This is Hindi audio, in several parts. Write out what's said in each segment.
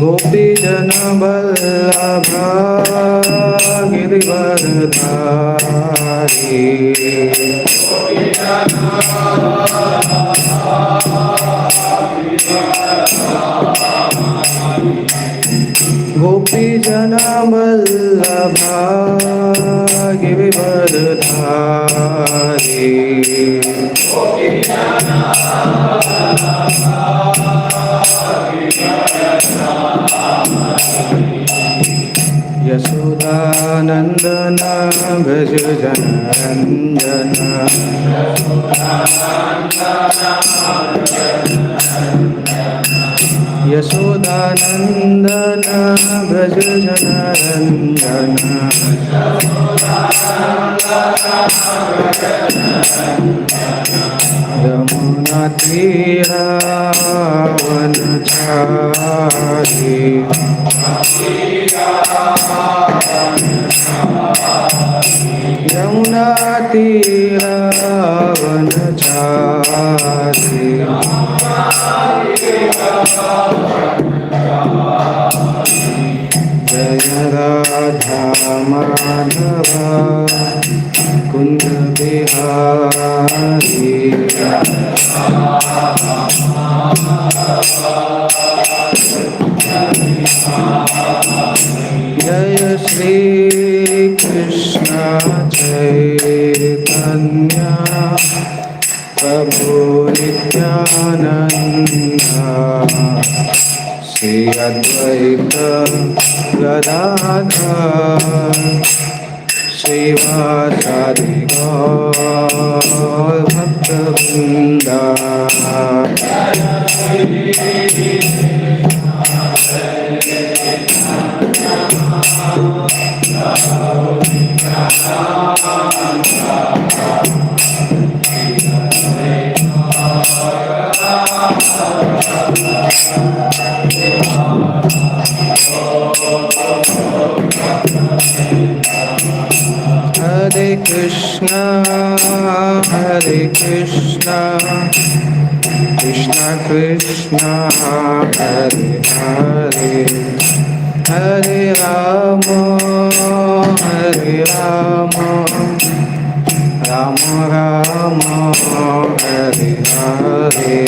गोपीजनवल्लभा गिरिवरधारी गोपीजनवल्लभा गिरिवरधारी यशोदानंदन भज जनरंजन यशोदानंदन भज जनरंजन यमुना तीरावनचारी यमुना तीरावनचारी जय राधा माधव कुंज बिहारी जय श्री कृष्ण चैतन्य प्रभु नित्यानंद श्री अद्वैत गदाधर श्रीवासादि गौर भक्तवृंद Hare Krishna, Krishna Krishna, Hare Hare, Hare Rama, Rama Rama, Hare Hare.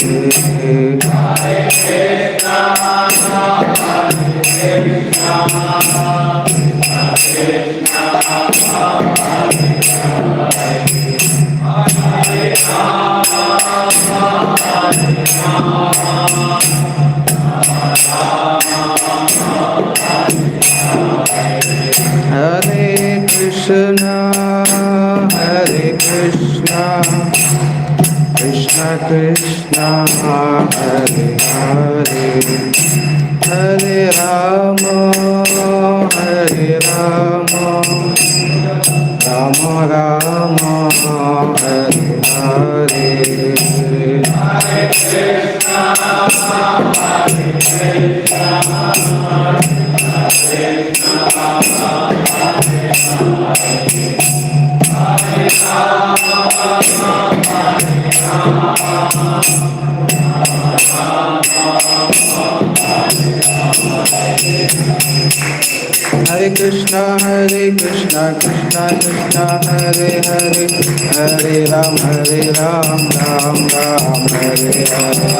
Hare Krishna, Krishna Krishna, Hare Hare, Hare Rama, Rama Rama, Hare Hare. Hare Krishna, Hare Krishna, Krishna Krishna Krishna Hare Hare, Hare Ram Ram Ram Hare Hare.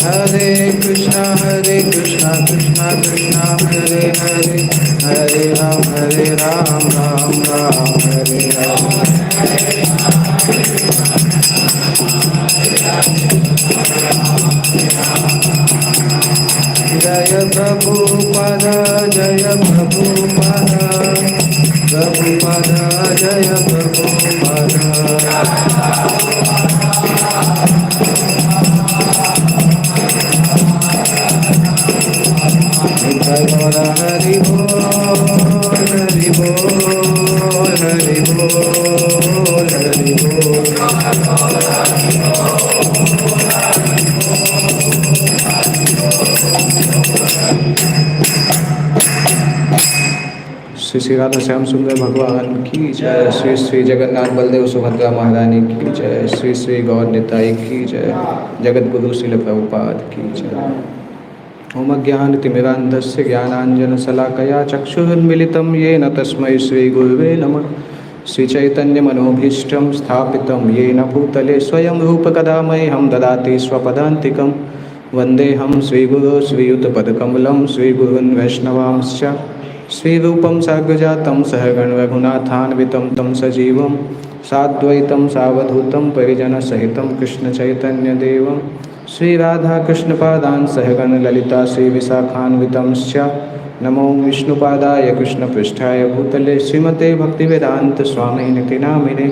Hare Krishna Krishna Krishna Hare Hare, Hare Ram Ram Ram Hare Hare. Jaya Prabhupada, Jaya Prabhupada, Prabhupada, Jaya Prabhupada. Jai Gaura Hari Bol, Hari Bol, Hari Bol, Hari Bol. Shri Shri Radha Shyam सुंदर भगवान की जय। श्री श्री जगन्नाथ बलदेव सुभद्रा महारानी की जय। श्री श्री गौर निताई की जय। जगत गुरु श्रील प्रभुपाद की जय। ओम अज्ञानतिमिरान्धस्य ज्ञानाञ्जनशलाकया चक्षुरुन्मिलितं येन तस्मै श्रीगुरुवे नमः। श्रीचैतन्यमनोभीष्टं स्थापितं येन भूतले स्वयं रूपकदा मह्यं ददाति स्वपदान्तिकं। वन्देऽहं श्रीगुरो श्रीयुतपदकमलं श्रीगुरून् वैष्णवांश्च। श्रीरूपं साग्रजातं सहगण रघुनाथान्वितं तं सजीवं साद्वैतं सावधूतं परिजनसहितं कृष्णचैतन्यदेवं श्रीराधाकृष्णपादान् सहगण ललिता श्रीविशाखान्वितंश्च। नमो विष्णुपादाय कृष्णपृष्ठाय भूतले श्रीमते भक्तिवेदांत स्वामिनिति नामिने।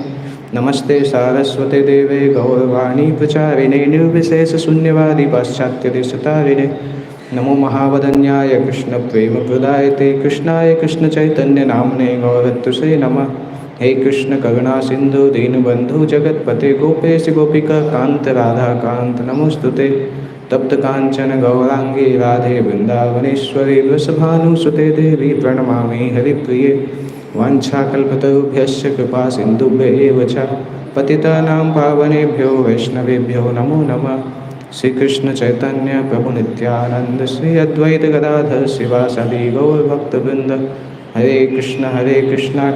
नमस्ते सारस्वते देवे गौरवाणी प्रचारिणे निर्विशेषशून्यवादी पाश्चात्यदेशतारिणे। नमो महावदन्याय कृष्णप्रेमप्रदायते कृष्णाय कृष्णचैतन्यनाम्ने गौरत्तसे नमः। हे कृष्ण करुणा सिंधु दीनबंधु जगतपते गोपेश गोपिका कांत राधा कांत नमोस्तुते। तप्त कांचन गौरांगी राधे वृंदावनेश्वरी वृषभानुसुते देवी प्रणमामि हरिप्रिये। वाञ्छाकल्पतरुभ्यश्च कृपा सिन्धुभ्येव च पतितानां पावनेभ्यो वैष्णवेभ्यो नमो नमः। श्री कृष्ण चैतन्य प्रभु नित्यानंद श्री अद्वैत गदाधर शिवासादि गौरभक्तवृंद। हरे कृष्णा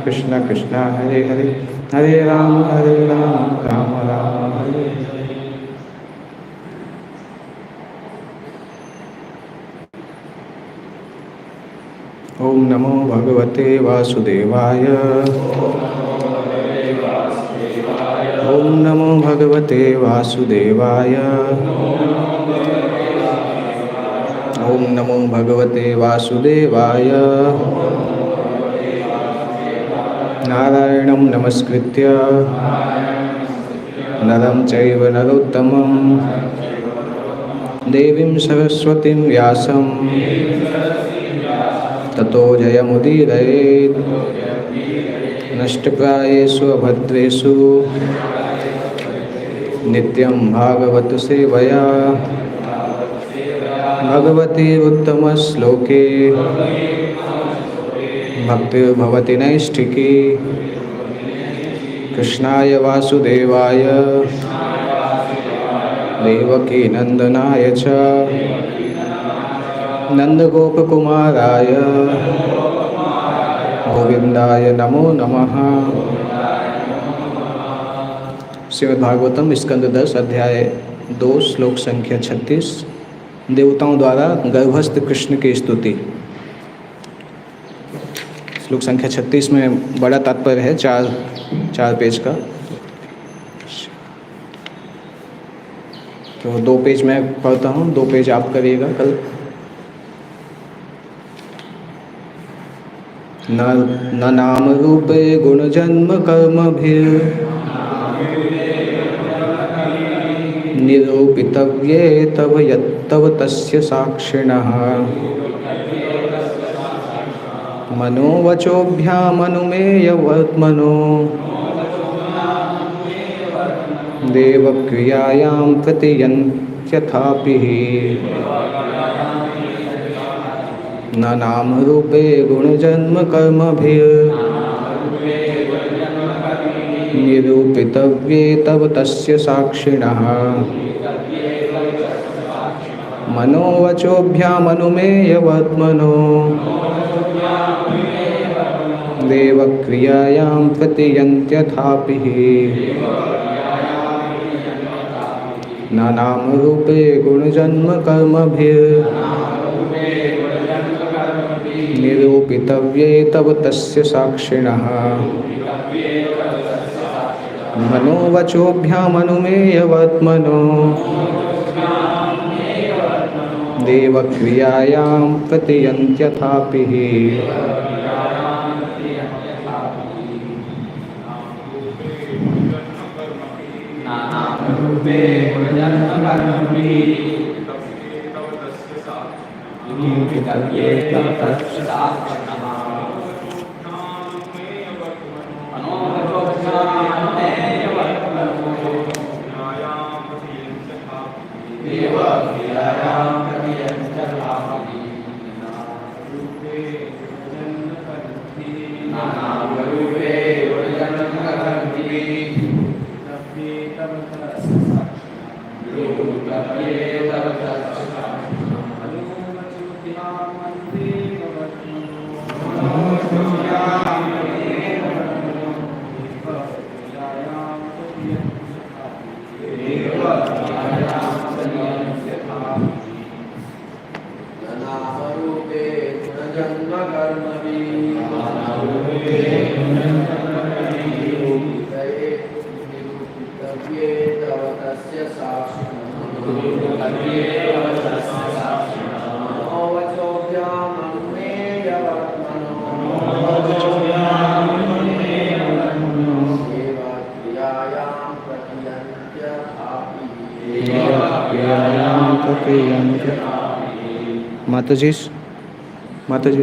कृष्णा कृष्णा हरे हरे, हरे राम राम राम हरे हरे। ओम नमो भगवते वासुदेवाय। ओम नमो भगवते वासुदेवाय। ओम नमो भगवते वासुदेवाय। नारायणं नमस्कृत्य नरं चैव नरोत्तमं देवीं सरस्वतीं व्यासं ततो जयमुदीरयेत्। नष्टप्रायेषु अभद्रेषु नित्यं भागवत सेवया भगवती उत्तमश्लोके भक्तिर्भवति नैष्ठिकी। कृष्णाय वासुदेवाय देवकी नंदनाय च नंदगोपकुमाराय गोविंदाय नमो नमः। श्रीमद्भागवतम स्कंद 10 अध्याय 2 श्लोक संख्या 36। देवताओं द्वारा गर्भस्थ कृष्ण की स्तुति। श्लोक संख्या 36 में बड़ा तात्पर्य है, चार पेज का। तो 2 पेज मैं पढ़ता हूँ, 2 पेज आप करिएगा कल। न नाम रूपे गुण जन्म कर्म भी निरूपितव्ये तव यत्तव तस्य साक्षिणः। मनोवचोभ्यामनुमेयवर्त्मनो देवक्रियायां प्रतियन्त्यथापि। न नाम रूपे गुणजन्म कर्मभिः निरूपितव्ये तव तस्य साक्षिणः। मनोवचोभ्यामनुमेयवर्त्मनो देवक्रियायां प्रतियन्त्यथापि। न नाम रूपे गुणजन्म कर्मभिः निरूपितव्ये तव तस्य साक्षिणः। मनोवचोभ्यामनुमेयवर्त्मनो देवक्रियायां प्रतियन्त्यथापि। माताजी माताजी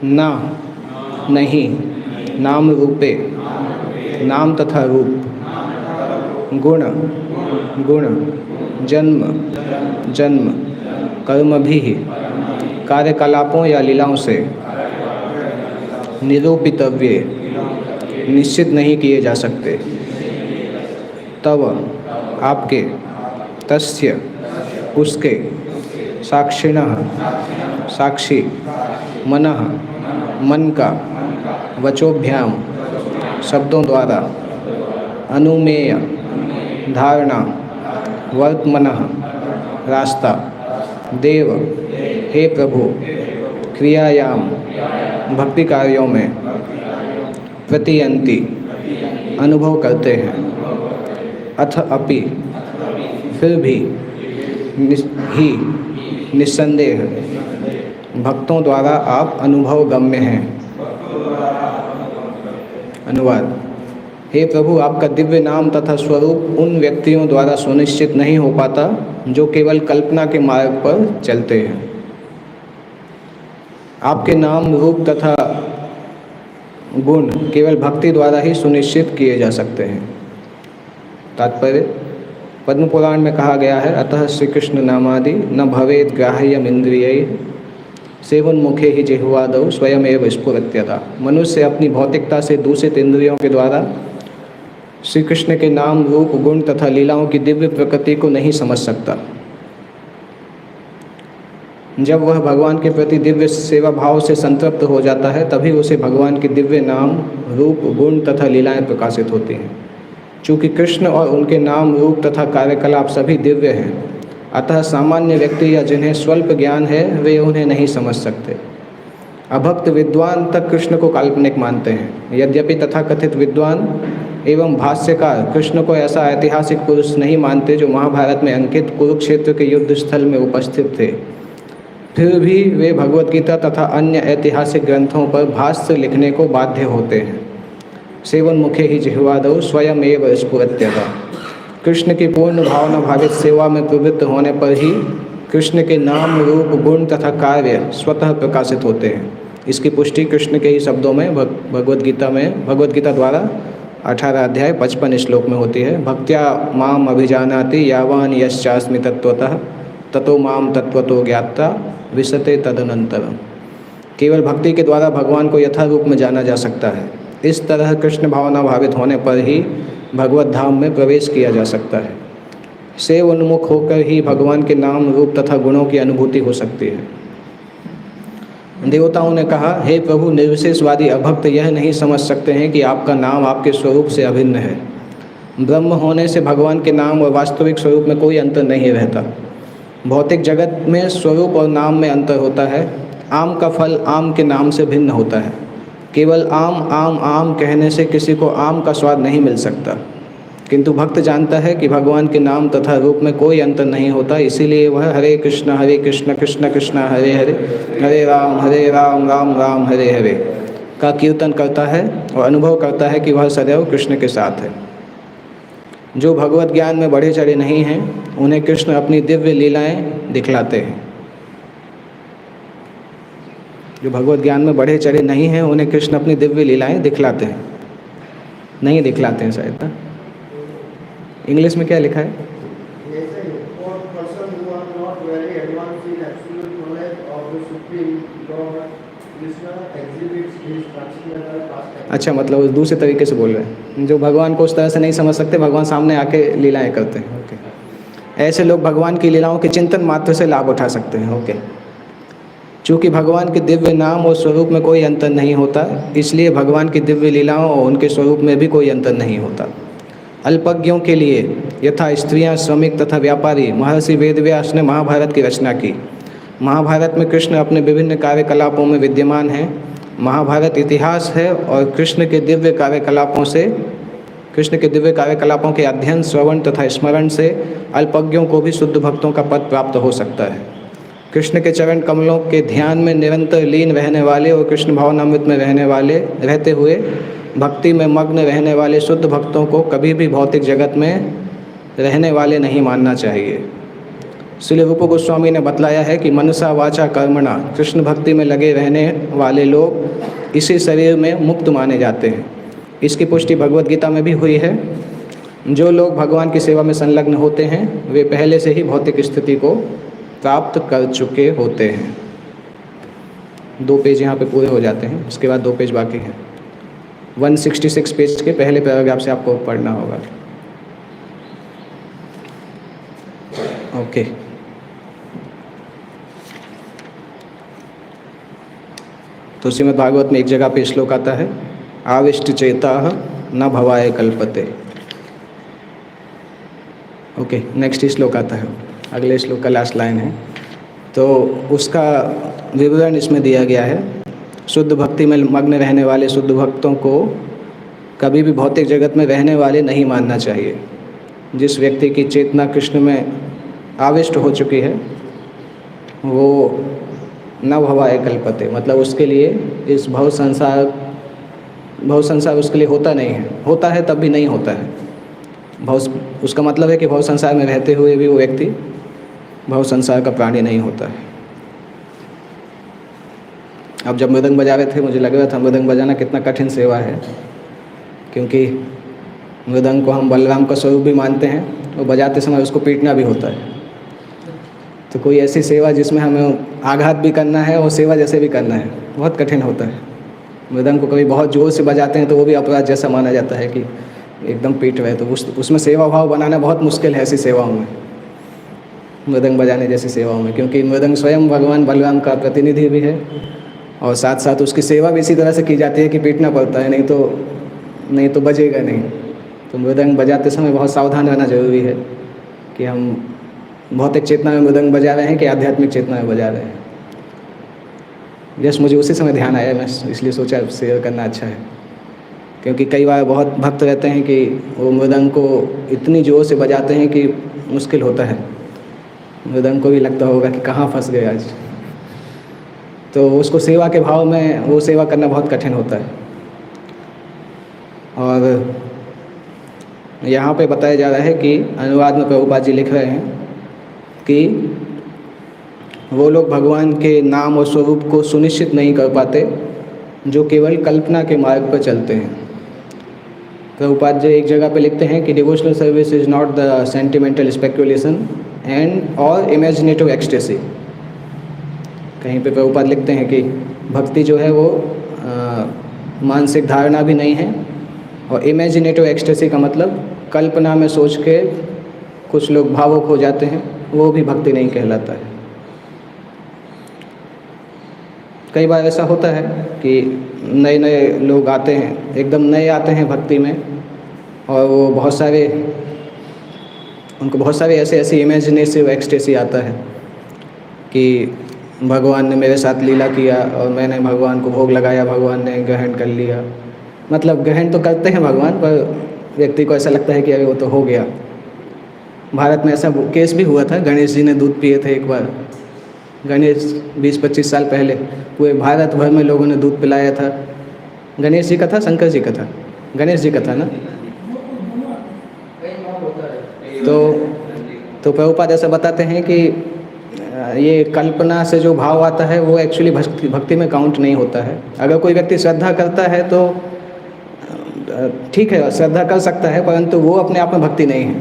ना नहीं नाम रूपे नाम तथा रूप गुण गुण जन्म जन्म कर्म भी कार्यकलापों या लीलाओं से निरूपितव्य निश्चित नहीं किए जा सकते। तब आपके तस्य उसके साक्षिणः साक्षी मनः मन का वचोभ्याम शब्दों द्वारा अनुमेय धारणा वर्तमनः रास्ता देव हे प्रभु क्रियायाम भक्ति कार्यों में प्रतियंती अनुभव करते हैं। अथ अपि फिर भी निस्संदेह भक्तों द्वारा आप अनुभव गम्य हैं। अनुवाद। हे प्रभु, आपका दिव्य नाम तथा स्वरूप उन व्यक्तियों द्वारा सुनिश्चित नहीं हो पाता जो केवल कल्पना के मार्ग पर चलते हैं। आपके नाम रूप तथा गुण केवल भक्ति द्वारा ही सुनिश्चित किए जा सकते हैं। तात्पर्य। पद्म पुराण में कहा गया है, अतः श्री कृष्ण नामादि न भवेद ग्राह्यम इंद्रिय सेवन्मुखे ही जिह्वादौ स्वयं एव स्फुरत्यता। मनुष्य अपनी भौतिकता से दूषित इंद्रियों के द्वारा श्री कृष्ण के नाम रूप गुण तथा लीलाओं की दिव्य प्रकृति को नहीं समझ सकता। जब वह भगवान के प्रति दिव्य सेवा भाव से संतृप्त हो जाता है तभी उसे भगवान के दिव्य नाम रूप गुण तथा लीलाएं प्रकाशित होती हैं। चूँकि कृष्ण और उनके नाम रूप तथा कार्यकलाप सभी दिव्य हैं, अतः सामान्य व्यक्ति या जिन्हें स्वल्प ज्ञान है वे उन्हें नहीं समझ सकते। अभक्त विद्वान तक कृष्ण को काल्पनिक मानते हैं। यद्यपि तथाकथित विद्वान एवं भाष्यकार कृष्ण को ऐसा ऐतिहासिक पुरुष नहीं मानते जो महाभारत में अंकित कुरुक्षेत्र के युद्ध स्थल में उपस्थित थे, फिर भी वे भगवद गीता तथा अन्य ऐतिहासिक ग्रंथों पर भाष्य लिखने को बाध्य होते हैं। सेवन्मुखे ही जिह्वादौ स्वयं एव स्फुरत्यता। कृष्ण की पूर्ण भावना भावित सेवा में प्रवृत्त होने पर ही कृष्ण के नाम रूप गुण तथा कार्य स्वतः प्रकाशित होते हैं। इसकी पुष्टि कृष्ण के ही शब्दों में भगवद गीता द्वारा 18 अध्याय 55 श्लोक में होती है। भक्त्या माम अभिजानाति यावान यश्चास्मि तत्वतः ततो माम तत्वतो ज्ञात्वा विशते तदनंतरम। केवल भक्ति के द्वारा भगवान को यथा रूप में जाना जा सकता है। इस तरह कृष्ण भावना भावित होने पर ही भगवत धाम में प्रवेश किया जा सकता है। सेव उन्मुख होकर ही भगवान के नाम रूप तथा गुणों की अनुभूति हो सकती है। देवताओं ने कहा, हे प्रभु, निर्विशेषवादी अभक्त यह नहीं समझ सकते हैं कि आपका नाम आपके स्वरूप से अभिन्न है। ब्रह्म होने से भगवान के नाम और वास्तविक स्वरूप में कोई अंतर नहीं रहता। भौतिक जगत में स्वरूप और नाम में अंतर होता है। आम का फल आम के नाम से भिन्न होता है। केवल आम आम आम कहने से किसी को आम का स्वाद नहीं मिल सकता, किंतु भक्त जानता है कि भगवान के नाम तथा रूप में कोई अंतर नहीं होता। इसीलिए वह हरे कृष्ण कृष्ण कृष्ण हरे हरे, हरे राम राम राम हरे हरे का कीर्तन करता है और अनुभव करता है कि वह सदैव कृष्ण के साथ है। जो भगवत ज्ञान में बढ़े चढ़े नहीं हैं उन्हें कृष्ण अपनी दिव्य लीलाएं दिखलाते हैं। जो भगवत ज्ञान में बढ़े चढ़े नहीं हैं उन्हें कृष्ण अपनी दिव्य लीलाएं दिखलाते हैं, नहीं दिखलाते हैं शायद ना। इंग्लिश में क्या लिखा है? अच्छा, मतलब दूसरे तरीके से बोल रहे हैं, जो भगवान को उस तरह से नहीं समझ सकते, भगवान सामने आके लीलाएं करते हैं। ओके, ऐसे लोग भगवान की लीलाओं के चिंतन मात्र से लाभ उठा सकते हैं। ओके, चूँकि भगवान के दिव्य नाम और स्वरूप में कोई अंतर नहीं होता, इसलिए भगवान की दिव्य लीलाओं और उनके स्वरूप में भी कोई अंतर नहीं होता। अल्पज्ञों के लिए यथा स्त्रियां, श्रमिक तथा व्यापारी, महर्षि वेदव्यास ने महाभारत की रचना की। महाभारत में कृष्ण अपने विभिन्न कार्यकलापों में विद्यमान हैं। महाभारत इतिहास है और कृष्ण के दिव्य कार्यकलापों के अध्ययन, श्रवण तथा स्मरण से अल्पज्ञों को भी शुद्ध भक्तों का पद प्राप्त हो सकता है। कृष्ण के चरण कमलों के ध्यान में निरंतर लीन रहने वाले और कृष्ण भावनामृत में रहते हुए भक्ति में मग्न रहने वाले शुद्ध भक्तों को कभी भी भौतिक जगत में रहने वाले नहीं मानना चाहिए। श्री रूप गोस्वामी ने बतलाया है कि मनसा वाचा कर्मणा, कृष्ण भक्ति में लगे रहने वाले लोग इसी शरीर में मुक्त माने जाते हैं। इसकी पुष्टि भगवद गीता में भी हुई है। जो लोग भगवान की सेवा में संलग्न होते हैं वे पहले से ही भौतिक स्थिति को प्राप्त कर चुके होते हैं। 2 पेज यहाँ पे पूरे हो जाते हैं, उसके बाद 2 पेज बाकी हैं। 166 पेज के पहले पैराग्राफ से आपको पढ़ना होगा। ओके, तो श्रीमद् भागवत में एक जगह पे श्लोक आता है, आविष्ट चेता न भवाय कल्पते। ओके, नेक्स्ट श्लोक आता है, अगले श्लोक का लास्ट लाइन है, तो उसका विवरण इसमें दिया गया है। शुद्ध भक्ति में मग्न रहने वाले शुद्ध भक्तों को कभी भी भौतिक जगत में रहने वाले नहीं मानना चाहिए। जिस व्यक्ति की चेतना कृष्ण में आविष्ट हो चुकी है वो न भवाय कल्पते, मतलब उसके लिए इस भव संसार उसके लिए होता नहीं है, होता है तब भी नहीं होता है। उसका मतलब है कि भव संसार में रहते हुए भी वो व्यक्ति भव संसार का प्राणी नहीं होता है। अब जब मृदंग बजा रहे थे मुझे लग रहा था मृदंग बजाना कितना कठिन सेवा है, क्योंकि मृदंग को हम बलराम का स्वरूप भी मानते हैं और बजाते समय उसको पीटना भी होता है। तो कोई ऐसी सेवा जिसमें हमें आघात भी करना है और सेवा जैसे भी करना है, बहुत कठिन होता है। मृदंग को कभी बहुत जोर से बजाते हैं तो वो भी अपराध जैसा माना जाता है कि एकदम पीट रहे, तो उसमें सेवा भाव बनाना बहुत मुश्किल है ऐसी सेवाओं में, मृदंग बजाने जैसी सेवाओं में, क्योंकि मृदंग स्वयं भगवान बलराम का प्रतिनिधि भी है और साथ साथ उसकी सेवा भी इसी तरह से की जाती है कि पीटना पड़ता है, नहीं तो बजेगा नहीं। तो मृदंग बजाते समय बहुत सावधान रहना जरूरी है कि हम भौतिक चेतना में मृदंग बजा रहे हैं कि आध्यात्मिक चेतना में बजा रहे हैं। जस्ट मुझे उसी समय ध्यान आया, मैं इसलिए सोचा शेयर करना अच्छा है, क्योंकि कई बार बहुत भक्त रहते हैं कि वो मृदंग को इतनी जोर से बजाते हैं कि मुश्किल होता है, मृदंग को भी लगता होगा कि कहाँ फंस गए आज। तो उसको सेवा के भाव में वो सेवा करना बहुत कठिन होता है। और यहाँ पे बताया जा रहा है कि अनुवाद में प्रभुपाद जी लिख रहे हैं कि वो लोग भगवान के नाम और स्वरूप को सुनिश्चित नहीं कर पाते जो केवल कल्पना के मार्ग पर चलते हैं। प्रभुपाद जी एक जगह पे लिखते हैं कि devotional service is not the sentimental speculation and और इमेजिनेटिव एक्सटेसी। कहीं पे प्रभुपाद लिखते हैं कि भक्ति जो है वो मानसिक धारणा भी नहीं है, और इमेजिनेटिव एक्सटेसी का मतलब कल्पना में सोच के कुछ लोग भावुक हो जाते हैं, वो भी भक्ति नहीं कहलाता है। कई बार ऐसा होता है कि नए नए लोग आते हैं, एकदम नए आते हैं भक्ति में, और वो उनको बहुत सारे ऐसे इमेजिनेटिव एक्सटेसी आता है कि भगवान ने मेरे साथ लीला किया और मैंने भगवान को भोग लगाया, भगवान ने ग्रहण कर लिया। मतलब ग्रहण तो करते हैं भगवान, पर व्यक्ति को ऐसा लगता है कि अरे वो तो हो गया। भारत में ऐसा केस भी हुआ था, गणेश जी ने दूध पिए थे एक बार। गणेश 20-25 साल पहले पूरे भारत भर में लोगों ने दूध पिलाया था। गणेश जी का था, शंकर जी का था? गणेश जी का था ना? तो प्रभुपाद ऐसा बताते हैं कि ये कल्पना से जो भाव आता है वो एक्चुअली भक्ति में काउंट नहीं होता है। अगर कोई व्यक्ति श्रद्धा करता है तो ठीक है, श्रद्धा कर सकता है, परंतु वो अपने आप में भक्ति नहीं है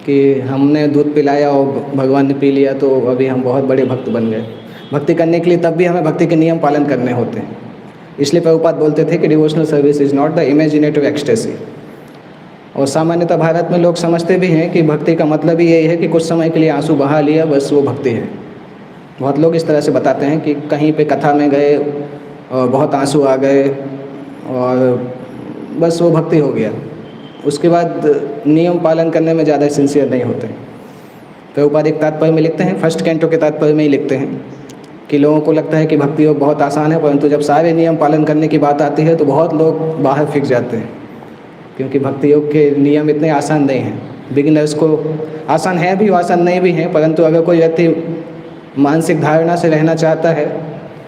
कि हमने दूध पिलाया और भगवान ने पी लिया तो अभी हम बहुत बड़े भक्त बन गए। भक्ति करने के लिए तब भी हमें भक्ति के नियम पालन करने होते हैं। इसलिए प्रभुपाद बोलते थे कि devotional service is not the imaginative ecstasy. और सामान्यतः भारत में लोग समझते भी हैं कि भक्ति का मतलब ही यही है कि कुछ समय के लिए आंसू बहा लिया, बस वो भक्ति है। बहुत लोग इस तरह से बताते हैं कि कहीं पे कथा में गए और बहुत आंसू आ गए और बस वो भक्ति हो गया, उसके बाद नियम पालन करने में ज़्यादा सिंसियर नहीं होते। प्रभुपाद एक तात्पर्य में लिखते हैं, फर्स्ट कैंटो के तात्पर्य में ही लिखते हैं कि लोगों को लगता है कि भक्ति योग बहुत आसान है, परंतु जब सारे नियम पालन करने की बात आती है तो बहुत लोग बाहर फिक जाते हैं, क्योंकि भक्ति योग के नियम इतने आसान नहीं हैं। बिगिनर्स को आसान है भी, आसान नहीं भी हैं, परंतु अगर कोई व्यक्ति मानसिक धारणा से रहना चाहता है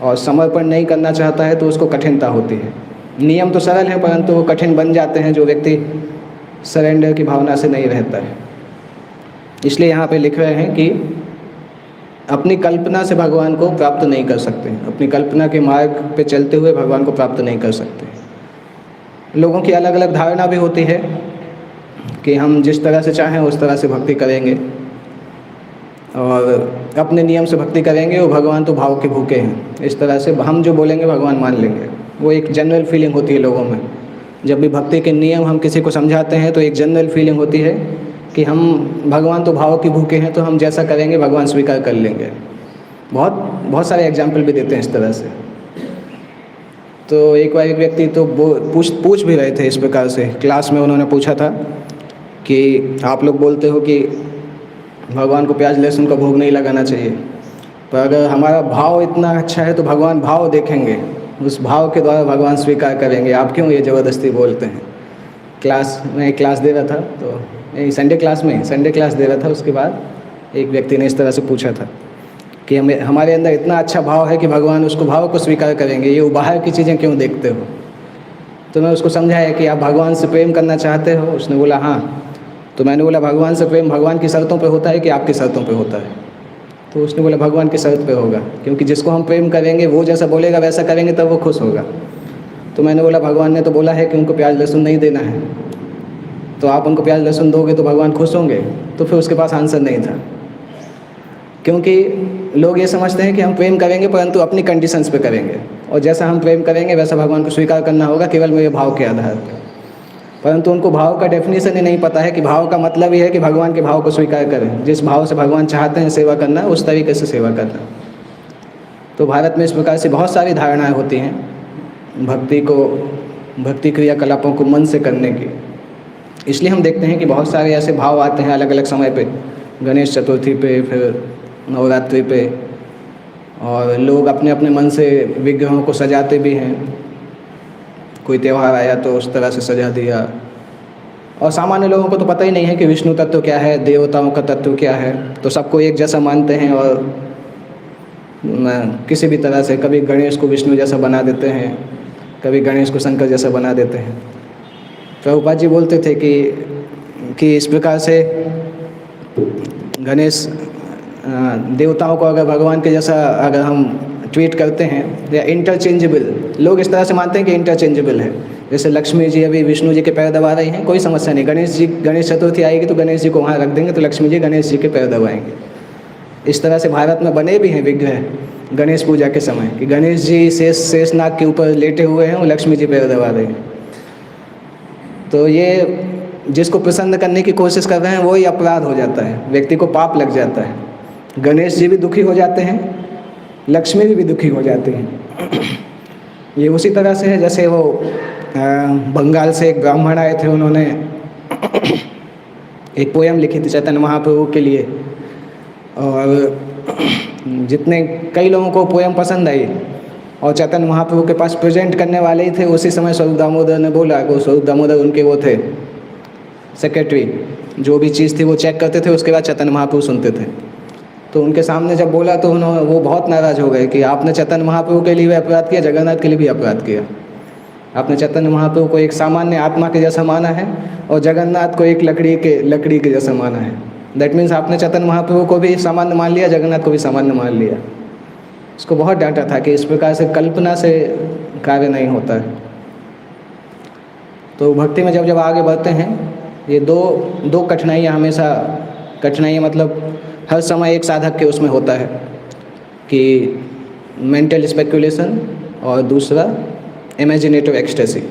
और समर्पण नहीं करना चाहता है तो उसको कठिनता होती है। नियम तो सरल हैं परंतु वो कठिन बन जाते हैं जो व्यक्ति सरेंडर की भावना से नहीं रहता है। इसलिए यहाँ पे लिख रहे हैं कि अपनी कल्पना से भगवान को प्राप्त नहीं कर सकते, अपनी कल्पना के मार्ग पे चलते हुए भगवान को प्राप्त नहीं कर सकते। लोगों की अलग अलग धारणा भी होती है कि हम जिस तरह से चाहें उस तरह से भक्ति करेंगे और अपने नियम से भक्ति करेंगे और भगवान तो भाव के भूखे हैं, इस तरह से हम जो बोलेंगे भगवान मान लेंगे। वो एक जनरल फीलिंग होती है लोगों में। जब भी भक्ति के नियम हम किसी को समझाते हैं तो एक जनरल फीलिंग होती है कि हम भगवान तो भाव के भूखे हैं, तो हम जैसा करेंगे भगवान स्वीकार कर लेंगे। बहुत सारे एग्जाम्पल भी देते हैं इस तरह से। तो एक बार एक व्यक्ति तो पूछ भी रहे थे इस प्रकार से, क्लास में उन्होंने पूछा था कि आप लोग बोलते हो कि भगवान को प्याज लहसुन का भोग नहीं लगाना चाहिए, पर अगर हमारा भाव इतना अच्छा है तो भगवान भाव देखेंगे, उस भाव के द्वारा भगवान स्वीकार करेंगे, आप क्यों ये ज़बरदस्ती बोलते हैं। क्लास दे रहा था, तो संडे क्लास दे रहा था। उसके बाद एक व्यक्ति ने इस तरह से पूछा था कि हमारे अंदर इतना अच्छा भाव है कि भगवान उसको भाव को स्वीकार करेंगे, ये बाहर की चीज़ें क्यों देखते हो। तो मैं उसको समझाया कि आप भगवान से प्रेम करना चाहते हो। उसने बोला हाँ। तो मैंने बोला भगवान से प्रेम भगवान की शर्तों पे होता है कि आपकी शर्तों पे होता है। तो उसने बोला भगवान की शर्त पे होगा, क्योंकि जिसको हम प्रेम करेंगे वो जैसा बोलेगा वैसा करेंगे तब वो खुश होगा। तो मैंने बोला भगवान ने तो बोला है कि उनको प्याज लहसुन नहीं देना है, तो आप उनको प्याज लहसुन दोगे तो भगवान खुश होंगे। तो फिर उसके पास आंसर नहीं था, क्योंकि लोग ये समझते हैं कि हम प्रेम करेंगे परंतु अपनी कंडीशंस पे करेंगे, और जैसा हम प्रेम करेंगे वैसा भगवान को स्वीकार करना होगा केवल मेरे भाव के आधार पर। परंतु उनको भाव का डेफिनेशन ही नहीं पता है कि भाव का मतलब ही है कि भगवान के भाव को स्वीकार करें, जिस भाव से भगवान चाहते हैं सेवा करना उस तरीके से सेवा करना। तो भारत में इस प्रकार से बहुत सारी धारणाएं होती हैं भक्ति क्रियाकलापों को मन से करने की। इसलिए हम देखते हैं कि बहुत सारे ऐसे भाव आते हैं अलग अलग समय पे, गणेश चतुर्थी पे, फिर नवरात्रि पे, और लोग अपने अपने मन से विग्रहों को सजाते भी हैं। कोई त्यौहार आया तो उस तरह से सजा दिया। और सामान्य लोगों को तो पता ही नहीं है कि विष्णु तत्व क्या है, देवताओं का तत्व क्या है, तो सबको एक जैसा मानते हैं और किसी भी तरह से कभी गणेश को विष्णु जैसा बना देते हैं, कभी गणेश को शंकर जैसा बना देते हैं। प्रभुपाद जी बोलते थे कि इस प्रकार से गणेश देवताओं को अगर भगवान के जैसा अगर हम ट्वीट करते हैं, या इंटरचेंजेबल, लोग इस तरह से मानते हैं कि इंटरचेंजेबल है। जैसे लक्ष्मी जी अभी विष्णु जी के पैर दबा रही हैं, कोई समस्या नहीं, गणेश चतुर्थी आएगी तो गणेश जी को वहाँ रख देंगे तो लक्ष्मी जी गणेश जी के पैर दबाएंगे। इस तरह से भारत में बने भी हैं विग्रह गणेश पूजा के समय कि गणेश जी शेषनाग के ऊपर लेटे हुए हैं और लक्ष्मी जी पैर दबा रहे हैं। तो ये जिसको प्रसन्न करने की कोशिश कर रहे हैं वही अपराध हो जाता है, व्यक्ति को पाप लग जाता है। गणेश जी भी दुखी हो जाते हैं, लक्ष्मी जी भी दुखी हो जाती हैं। ये उसी तरह से है जैसे वो बंगाल से एक ब्राह्मण आए थे, उन्होंने एक पोयम लिखी थी चैतन्य महाप्रभु के लिए, और कई लोगों को पोयम पसंद आई और चैतन्य महाप्रभु के पास प्रेजेंट करने वाले ही थे। उसी समय स्वरूप दामोदर ने बोला कि स्वरूप दामोदर उनके वो थे सेक्रेटरी, जो भी चीज़ थी वो चेक करते थे, उसके बाद चैतन्य महाप्रभु सुनते थे। तो उनके सामने जब बोला तो वो बहुत नाराज़ हो गए कि आपने चैतन्य महाप्रभु के लिए भी अपराध किया, जगन्नाथ के लिए भी अपराध किया। आपने चैतन्य महाप्रभु को एक सामान्य आत्मा के जैसा माना है और जगन्नाथ को एक लकड़ी के जैसा माना है। दैट मीन्स आपने चैतन्य महाप्रभु को भी सामान्य मान लिया, जगन्नाथ को भी सामान्य मान लिया। उसको बहुत डांटा था कि इस प्रकार से कल्पना से कार्य नहीं होता है। तो भक्ति में जब आगे बढ़ते हैं, ये दो कठिनाइयाँ हमेशा, कठिनाइयाँ मतलब हर समय एक साधक के उसमें होता है कि मेंटल स्पेकुलेशन और दूसरा इमेजिनेटिव एक्सटेसी।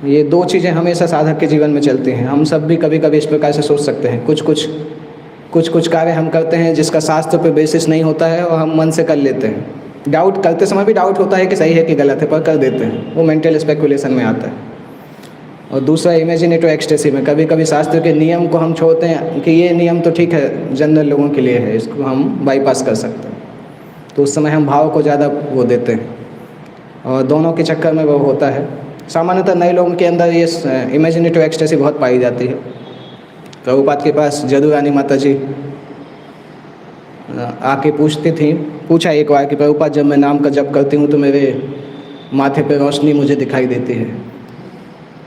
ये दो चीज़ें हमेशा साधक के जीवन में चलती हैं। हम सब भी कभी कभी इस प्रकार से सोच सकते हैं, कुछ कार्य हम करते हैं जिसका शास्त्र पे बेसिस नहीं होता है और हम मन से कर लेते हैं। डाउट करते समय भी डाउट होता है कि सही है कि गलत है, पर कर देते हैं, वो मेंटल स्पेकुलेशन में आता है। और दूसरा इमेजिनेटिव एक्सटेसी में कभी कभी शास्त्र के नियम को हम छोड़ते हैं कि ये नियम तो ठीक है, जनरल लोगों के लिए है, इसको हम बाईपास कर सकते हैं। तो उस समय हम भाव को ज़्यादा वो देते हैं और दोनों के चक्कर में वो होता है। सामान्यतः नए लोगों के अंदर ये इमेजिनेटिव एक्सटेसी बहुत पाई जाती है। प्रभुपाद के पास जदू रानी माता जी आके पूछा एक बार कि प्रभुपाद, जब मैं नाम का जप करती हूँ तो मेरे माथे पे रोशनी मुझे दिखाई देती है।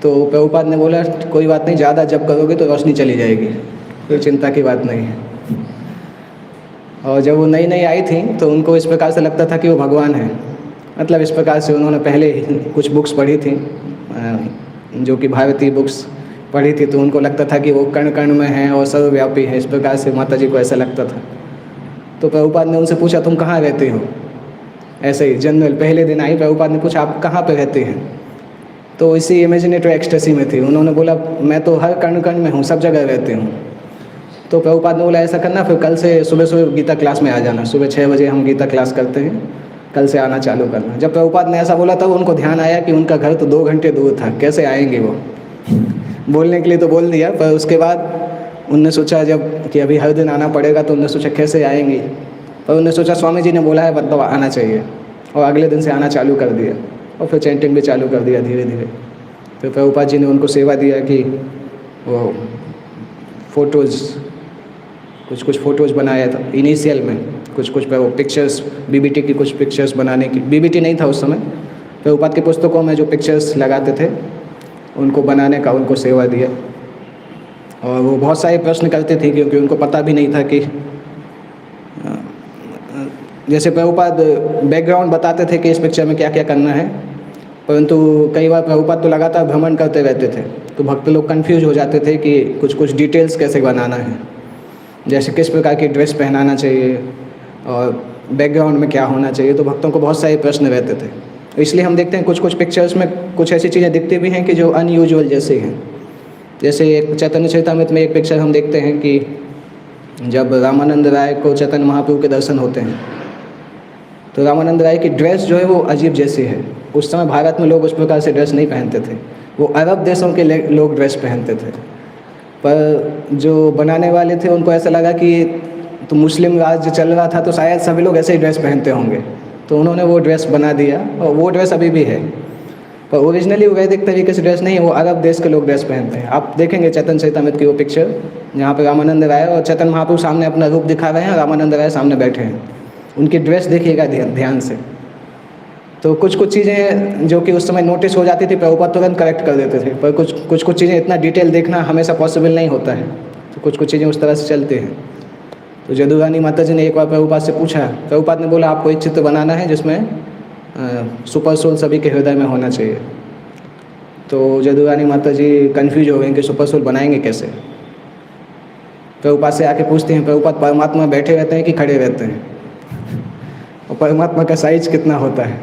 तो प्रभुपाद ने बोला, कोई बात नहीं, ज़्यादा जप करोगे तो रोशनी चली जाएगी, कोई चिंता की बात नहीं है। और जब वो नई आई थी तो उनको इस प्रकार से लगता था कि वो भगवान है। मतलब इस प्रकार से उन्होंने पहले कुछ बुक्स पढ़ी थी, जो कि भारतीय बुक्स पढ़ी थी, तो उनको लगता था कि वो कण कण में है और सर्वव्यापी है। इस प्रकार से माता जी को ऐसा लगता था। तो प्रभुपाद ने उनसे पूछा, तुम कहाँ रहते हो? ऐसे ही जनरल पहले दिन आई, प्रभुपाद ने पूछा, आप कहाँ पे रहते हैं? तो इसी इमेजिनेटिव एक्सटेसी में थी। उन्होंने बोला, मैं तो हर कण कण में हूँ, सब जगह रहती हूँ। तो प्रभुपाद ने बोला, ऐसा करना, फिर कल से सुबह गीता क्लास में आ जाना। सुबह 6 बजे हम गीता क्लास करते हैं, कल से आना चालू करना। जब प्रभुपाद ने ऐसा बोला तब उनको ध्यान आया कि उनका घर तो 2 घंटे दूर था, कैसे आएंगे वो। बोलने के लिए तो बोल दिया, पर उसके बाद उनने सोचा जब कि अभी हर दिन आना पड़ेगा, तो उनने सोचा कैसे आएंगे। पर उनने सोचा स्वामी जी ने बोला है मतलब आना चाहिए, और अगले दिन से आना चालू कर दिया और फिर चैंटिंग भी चालू कर दिया धीरे धीरे। फिर प्रभुपाद जी ने उनको सेवा दिया कि वो फ़ोटोज़ कुछ फ़ोटोज़ बनाया था इनिशियल में, कुछ वो पिक्चर्स, बीबीटी की कुछ पिक्चर्स बनाने की, बीबीटी नहीं था उस समय, प्रभुपाद की पुस्तकों में जो पिक्चर्स लगाते थे उनको बनाने का उनको सेवा दिया। और वो बहुत सारे प्रश्न करते थे क्योंकि उनको पता भी नहीं था कि जैसे प्रभुपाद बैकग्राउंड बताते थे कि इस पिक्चर में क्या क्या करना है, परंतु कई बार प्रभुपाद तो लगातार भ्रमण करते रहते थे, तो भक्त लोग कंफ्यूज हो जाते थे कि कुछ डिटेल्स कैसे बनाना है, जैसे किस प्रकार की ड्रेस पहनाना चाहिए और बैकग्राउंड में क्या होना चाहिए। तो भक्तों को बहुत सारे प्रश्न रहते थे। इसलिए हम देखते हैं कुछ पिक्चर्स में कुछ ऐसी चीज़ें दिखती भी हैं कि जो अनयूजुअल जैसी हैं। जैसे एक चैतन्य चरितामृत में एक पिक्चर हम देखते हैं कि जब रामानंद राय को चैतन्य महाप्रभु के दर्शन होते हैं, तो रामानंद राय की ड्रेस जो है वो अजीब जैसी है। उस समय भारत में लोग उस प्रकार से ड्रेस नहीं पहनते थे, वो अरब देशों के लोग ड्रेस पहनते थे। पर जो बनाने वाले थे उनको ऐसा लगा कि तो मुस्लिम राज्य चल रहा था तो शायद सभी लोग ऐसे ही ड्रेस पहनते होंगे, तो उन्होंने वो ड्रेस बना दिया और वो ड्रेस अभी भी है। पर ओरिजिनली वो वैदिक तरीके से ड्रेस नहीं है, वो अरब देश के लोग ड्रेस पहनते हैं। आप देखेंगे चैतन्य चरितामृत की वो पिक्चर, जहाँ पे रामानंद राय और चैतन्य महाप्रभु सामने अपना रूप दिखा रहे हैं, रामानंद राय सामने बैठे हैं। उनकी ड्रेस देखिएगा ध्यान से। तो कुछ चीज़ें जो कि उस समय नोटिस हो जाती थी, प्रभुपाद तुरंत करेक्ट कर देते थे, पर कुछ चीज़ें इतना डिटेल देखना हमेशा पॉसिबल नहीं होता है, तो कुछ चीज़ें उस तरह से चलती हैं। तो जदू रानी माता जी ने एक बार प्रभुपाद से पूछा, प्रभुपाद ने बोला आपको एक चित्र बनाना है जिसमें सुपर सोल सभी के हृदय में होना चाहिए। तो जदू रानी माता जी कन्फ्यूज हो गई कि सुपर सोल बनाएंगे कैसे। प्रभुपाद से आके पूछते हैं, प्रभुपाद परमात्मा बैठे रहते हैं कि खड़े रहते हैं, और परमात्मा का साइज कितना होता है।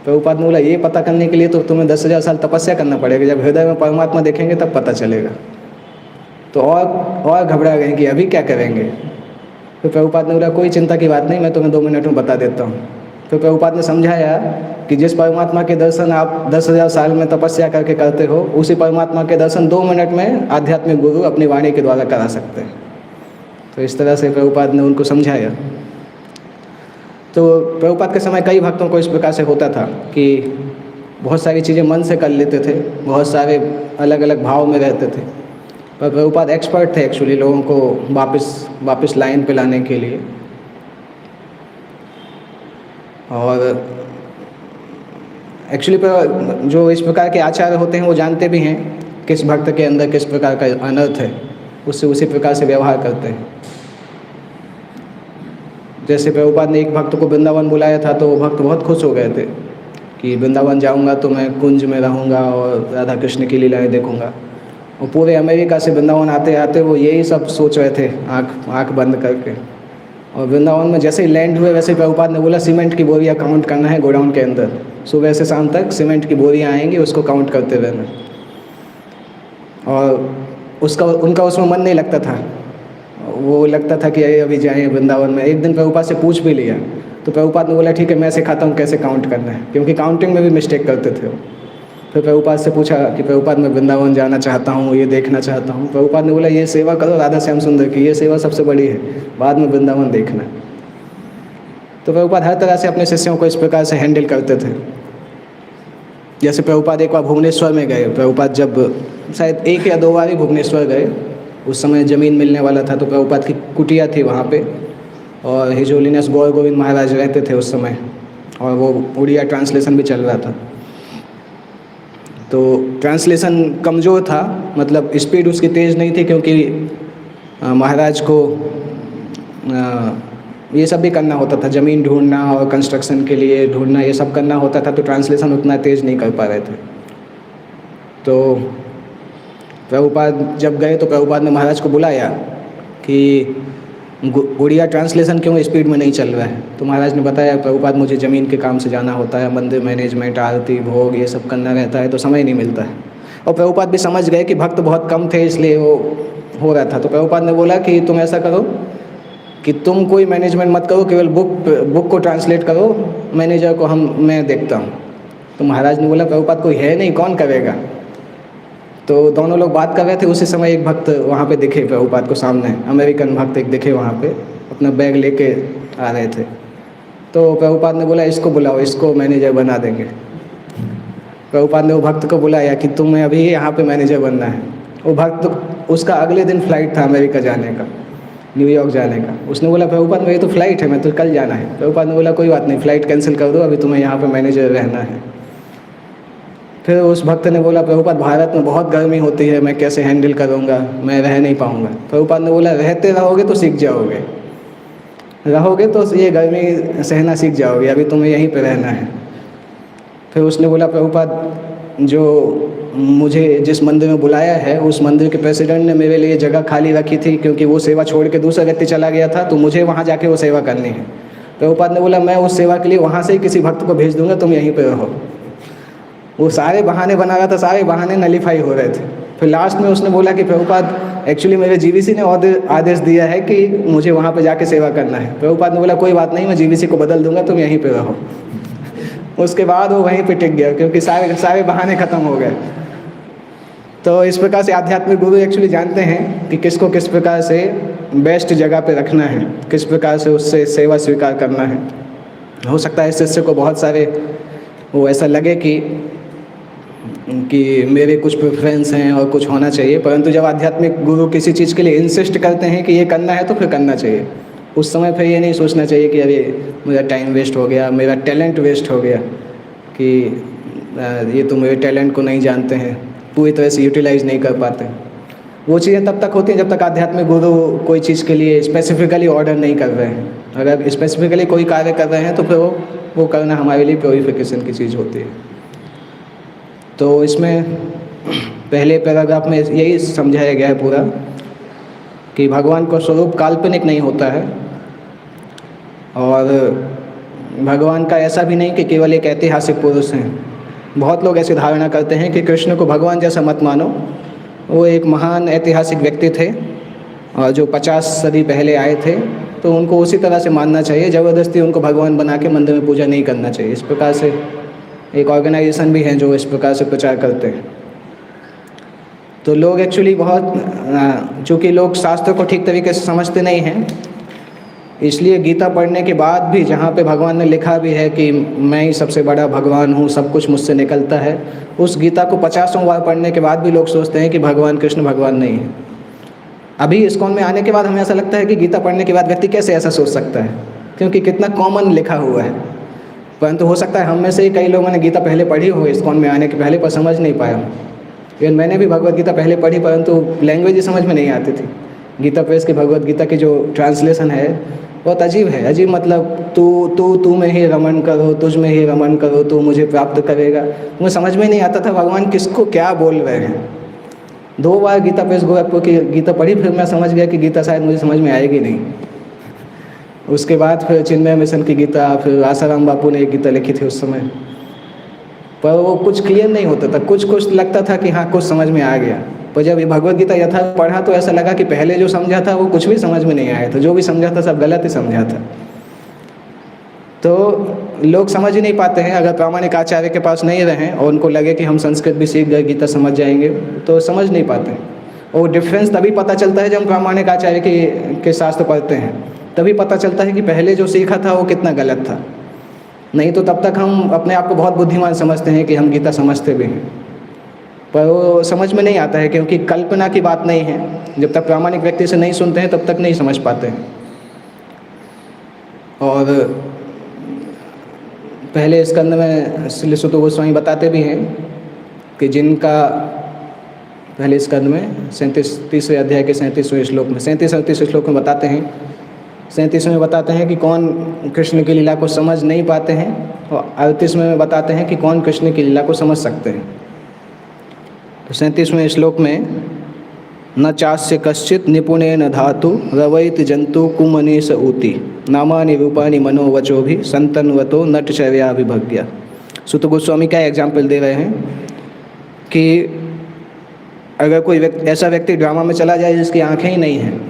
प्रभुपाद ने बोला ये पता करने के लिए तो तुम्हें 10,000 साल तपस्या करना पड़ेगा, जब हृदय में परमात्मा देखेंगे तब पता चलेगा। तो और घबरा गए कि अभी क्या करेंगे। फिर प्रभुपाद ने बोला कोई चिंता की बात नहीं, मैं तुम्हें 2 मिनट में बता देता हूँ। फिर प्रभुपाद ने समझाया कि जिस परमात्मा के दर्शन आप 10,000 साल में तपस्या करके करते हो, उसी परमात्मा के दर्शन 2 मिनट में आध्यात्मिक गुरु अपनी वाणी के द्वारा करा सकते हैं। तो इस तरह से प्रभुपाद ने उनको समझाया। तो प्रभुपाद के समय कई भक्तों को इस प्रकार से होता था कि बहुत सारी चीज़ें मन से कर लेते थे, बहुत सारे अलग अलग भाव में रहते थे, पर प्रभुपाद एक्सपर्ट थे एक्चुअली लोगों को वापस लाइन पे लाने के लिए। और एक्चुअली पर जो इस प्रकार के आचार्य होते हैं वो जानते भी हैं किस भक्त के अंदर किस प्रकार का अनर्थ है, उससे उसी प्रकार से व्यवहार करते हैं। जैसे प्रभुपाद ने एक भक्त को वृंदावन बुलाया था तो वो भक्त बहुत खुश हो गए थे कि वृंदावन जाऊंगा तो मैं कुंज में रहूंगा और राधा कृष्ण की लीलाएं देखूंगा। और पूरे अमेरिका से वृंदावन आते आते वो यही सब सोच रहे थे आँख बंद करके। और वृंदावन में जैसे ही लैंड हुए वैसे प्रभुपाद ने बोला सीमेंट की बोरियाँ काउंट करना है गोडाउन के अंदर, सुबह से शाम तक सीमेंट की बोरियाँ आएंगी, उसको काउंट करते रहना। और उनका उसमें मन नहीं लगता था, वो लगता था कि अभी जाएं वृंदावन में। एक दिन प्रभुपाद से पूछ भी लिया तो प्रभुपाद ने बोला ठीक है मैं सिखाता हूँ कैसे काउंट करना है, क्योंकि काउंटिंग में भी मिस्टेक करते थे वो। फिर प्रभुपाद से पूछा कि प्रभुपाद मैं वृंदावन जाना चाहता हूँ, ये देखना चाहता हूँ। प्रभुपाद ने बोला ये सेवा करो राधा श्याम सुंदर की, ये सेवा सबसे बड़ी है, बाद में वृंदावन देखना। तो प्रभुपाद हर तरह से अपने शिष्यों को इस प्रकार से हैंडल करते थे। जैसे प्रभुपाद एक बार भुवनेश्वर में गए, प्रभुपाद जब शायद 1 या 2 बार ही भुवनेश्वर गए, उस समय ज़मीन मिलने वाला था तो प्रभुपाद की कुटिया थी वहाँ पे, और हिज होलीनेस गौर गोविंद महाराज रहते थे उस समय, और वो उड़िया ट्रांसलेशन भी चल रहा था। तो ट्रांसलेशन कमज़ोर था, मतलब स्पीड उसकी तेज़ नहीं थी, क्योंकि महाराज को ये सब भी करना होता था, ज़मीन ढूंढना और कंस्ट्रक्शन के लिए ढूंढना, ये सब करना होता था, तो ट्रांसलेशन उतना तेज़ नहीं कर पा रहे थे। तो प्रभुपाद जब गए तो प्रभुपाद ने महाराज को बुलाया कि उड़िया ट्रांसलेशन क्यों स्पीड में नहीं चल रहा है। तो महाराज ने बताया प्रभुपाद मुझे ज़मीन के काम से जाना होता है, मंदिर मैनेजमेंट, आरती, भोग, ये सब करना रहता है, तो समय नहीं मिलता है। और प्रभुपाद भी समझ गए कि भक्त बहुत कम थे इसलिए वो हो रहा था। तो प्रभुपाद ने बोला कि तुम ऐसा करो कि तुम कोई मैनेजमेंट मत करो, केवल बुक को ट्रांसलेट करो, मैनेजर को मैं देखता हूँ। तो महाराज ने बोला प्रभुपाद कोई है नहीं, कौन करेगा। तो दोनों लोग बात कर रहे थे, उसी समय एक भक्त वहाँ पे दिखे प्रभुपाद को सामने, अमेरिकन भक्त एक दिखे वहाँ पे, अपना बैग लेके आ रहे थे। तो प्रभुपाद ने बोला इसको बुलाओ, इसको मैनेजर बना देंगे। प्रभुपाद ने वो भक्त को बुलाया कि तुम्हें अभी यहाँ पे मैनेजर बनना है। वो भक्त, उसका अगले दिन फ्लाइट था अमेरिका जाने का, न्यूयॉर्क जाने का। उसने बोला प्रभुपाद मेरी तो फ़्लाइट है, मैं तो कल जाना है। प्रभुपाद ने बोला कोई बात नहीं, फ़्लाइट कैंसिल कर दो, अभी तुम्हें यहाँ पर मैनेजर रहना है। फिर उस भक्त ने बोला प्रभुपाद भारत में बहुत गर्मी होती है, मैं कैसे हैंडल करूँगा, मैं रह नहीं पाऊँगा। प्रभुपाद ने बोला रहते रहोगे तो सीख जाओगे, रहोगे तो ये गर्मी सहना सीख जाओगे, अभी तुम्हें यहीं पे रहना है। फिर उसने बोला प्रभुपाद जो मुझे जिस मंदिर में बुलाया है उस मंदिर के प्रेसिडेंट ने मेरे लिए जगह खाली रखी थी, क्योंकि वो सेवा छोड़ के दूसरा व्यक्ति चला गया था, तो मुझे वहाँ जाके वो सेवा करनी है। प्रभुपाद ने बोला मैं उस सेवा के लिए वहाँ से ही किसी भक्त को भेज दूँगा, तुम यहीं पर रहो। वो सारे बहाने बना रहा था, सारे बहाने नलीफाई हो रहे थे। फिर लास्ट में उसने बोला कि प्रभुपाद एक्चुअली मेरे जीवीसी ने आदेश दिया है कि मुझे वहाँ पे जाके सेवा करना है। प्रभुपाद ने बोला कोई बात नहीं, मैं जीवीसी को बदल दूंगा, तुम यहीं पे रहो। उसके बाद वो वहीं पे टिक गया, क्योंकि सारे बहाने ख़त्म हो गए। तो इस प्रकार से आध्यात्मिक गुरु एक्चुअली जानते हैं कि किसको किस प्रकार से बेस्ट जगह पे रखना है, किस प्रकार से उससे सेवा स्वीकार करना है। हो सकता है शिष्य को बहुत सारे वो ऐसा लगे कि मेरे कुछ प्रेफरेंस हैं और कुछ होना चाहिए, परंतु जब आध्यात्मिक गुरु किसी चीज़ के लिए इंसिस्ट करते हैं कि ये करना है तो फिर करना चाहिए। उस समय फिर ये नहीं सोचना चाहिए कि अरे मेरा टाइम वेस्ट हो गया, मेरा टैलेंट वेस्ट हो गया, कि ये तो मेरे टैलेंट को नहीं जानते हैं, पूरी तरह से यूटिलाइज़ नहीं कर पाते। वो चीज़ें तब तक होती हैं जब तक आध्यात्मिक गुरु कोई चीज़ के लिए स्पेसिफिकली ऑर्डर नहीं कर रहे हैं। अगर स्पेसिफिकली कोई कार्य कर रहे हैं तो फिर वो करना हमारे लिए प्योरीफिकेशन की चीज़ होती है। तो इसमें पहले पैराग्राफ में यही समझाया गया है पूरा कि भगवान का स्वरूप काल्पनिक नहीं होता है, और भगवान का ऐसा भी नहीं कि केवल एक ऐतिहासिक पुरुष हैं। बहुत लोग ऐसी धारणा करते हैं कि कृष्ण को भगवान जैसा मत मानो, वो एक महान ऐतिहासिक व्यक्ति थे और जो 50 सदी पहले आए थे, तो उनको उसी तरह से मानना चाहिए, ज़बरदस्ती उनको भगवान बना के मंदिर में पूजा नहीं करना चाहिए। इस प्रकार से एक ऑर्गेनाइजेशन भी है जो इस प्रकार से प्रचार करते हैं। तो लोग एक्चुअली बहुत, चूँकि लोग शास्त्र को ठीक तरीके से समझते नहीं हैं, इसलिए गीता पढ़ने के बाद भी जहाँ पे भगवान ने लिखा भी है कि मैं ही सबसे बड़ा भगवान हूँ, सब कुछ मुझसे निकलता है, उस गीता को 50 बार पढ़ने के बाद भी लोग सोचते हैं कि भगवान कृष्ण भगवान नहीं है। अभी इस्कॉन में आने के बाद हमें ऐसा लगता है कि गीता पढ़ने के बाद व्यक्ति कैसे ऐसा सोच सकता है, क्योंकि कितना कॉमन लिखा हुआ है। परंतु हो सकता है हम में से ही कई लोगों ने गीता पहले पढ़ी हो इस्कॉन में आने के पहले, पर समझ नहीं पाया। इवन मैंने भी भगवत गीता पहले पढ़ी, परंतु लैंग्वेज ही समझ में नहीं आती थी। गीता प्रेस की भगवत गीता की जो ट्रांसलेशन है बहुत अजीब है। अजीब मतलब तू में ही रमण करो, तुझ में ही रमण करो, तू मुझे प्राप्त करेगा। मुझे समझ में नहीं आता था भगवान किसको क्या बोल रहे हैं। 2 बार गीता प्रेस गोरखपुर की गीता पढ़ी, फिर मैं समझ गया कि गीता शायद मुझे समझ में आएगी नहीं। उसके बाद फिर चिन्मय मिशन की गीता, फिर आसाराम बापू ने एक गीता लिखी थी उस समय, पर वो कुछ क्लियर नहीं होता था। कुछ लगता था कि हाँ कुछ समझ में आ गया, पर जब ये भगवत गीता यथार्थ पढ़ा तो ऐसा लगा कि पहले जो समझा था वो कुछ भी समझ में नहीं आया था। जो भी समझा था सब गलत ही समझा था। तो लोग समझ ही नहीं पाते हैं। अगर प्रामाणिक आचार्य के पास नहीं रहें और उनको लगे कि हम संस्कृत भी सीख गए, गीता समझ जाएंगे, तो समझ नहीं पाते। और डिफरेंस तभी पता चलता है जब हम प्रामाणिक आचार्य के शास्त्र पढ़ते हैं, तभी पता चलता है कि पहले जो सीखा था वो कितना गलत था। नहीं तो तब तक हम अपने आप को बहुत बुद्धिमान समझते हैं कि हम गीता समझते भी हैं, पर वो समझ में नहीं आता है, क्योंकि कल्पना की बात नहीं है। जब तक प्रामाणिक व्यक्ति से नहीं सुनते हैं तब तक नहीं समझ पाते हैं। और पहले स्कंद में श्री सुत गोस्वामी बताते भी हैं कि जिनका पहले स्कंद में 37वें अध्याय के 37वें श्लोक में 37 श्लोक में बताते हैं, 37वें में बताते हैं कि कौन कृष्ण की लीला को समझ नहीं पाते हैं, और 38वें में बताते हैं कि कौन कृष्ण की लीला को समझ सकते हैं। तो 37वें श्लोक में न चास्य कश्चित निपुणेन धातु रवैत जंतु कुमनीस ऊति नामानि रूपानि मनोवचो भी संतन्वतो नटचर्या विभज्ञ। सुत गोस्वामी क्या एग्जाम्पल दे रहे हैं कि अगर कोई ऐसा व्यक्ति ड्रामा में चला जाए जिसकी आंखें ही नहीं हैं,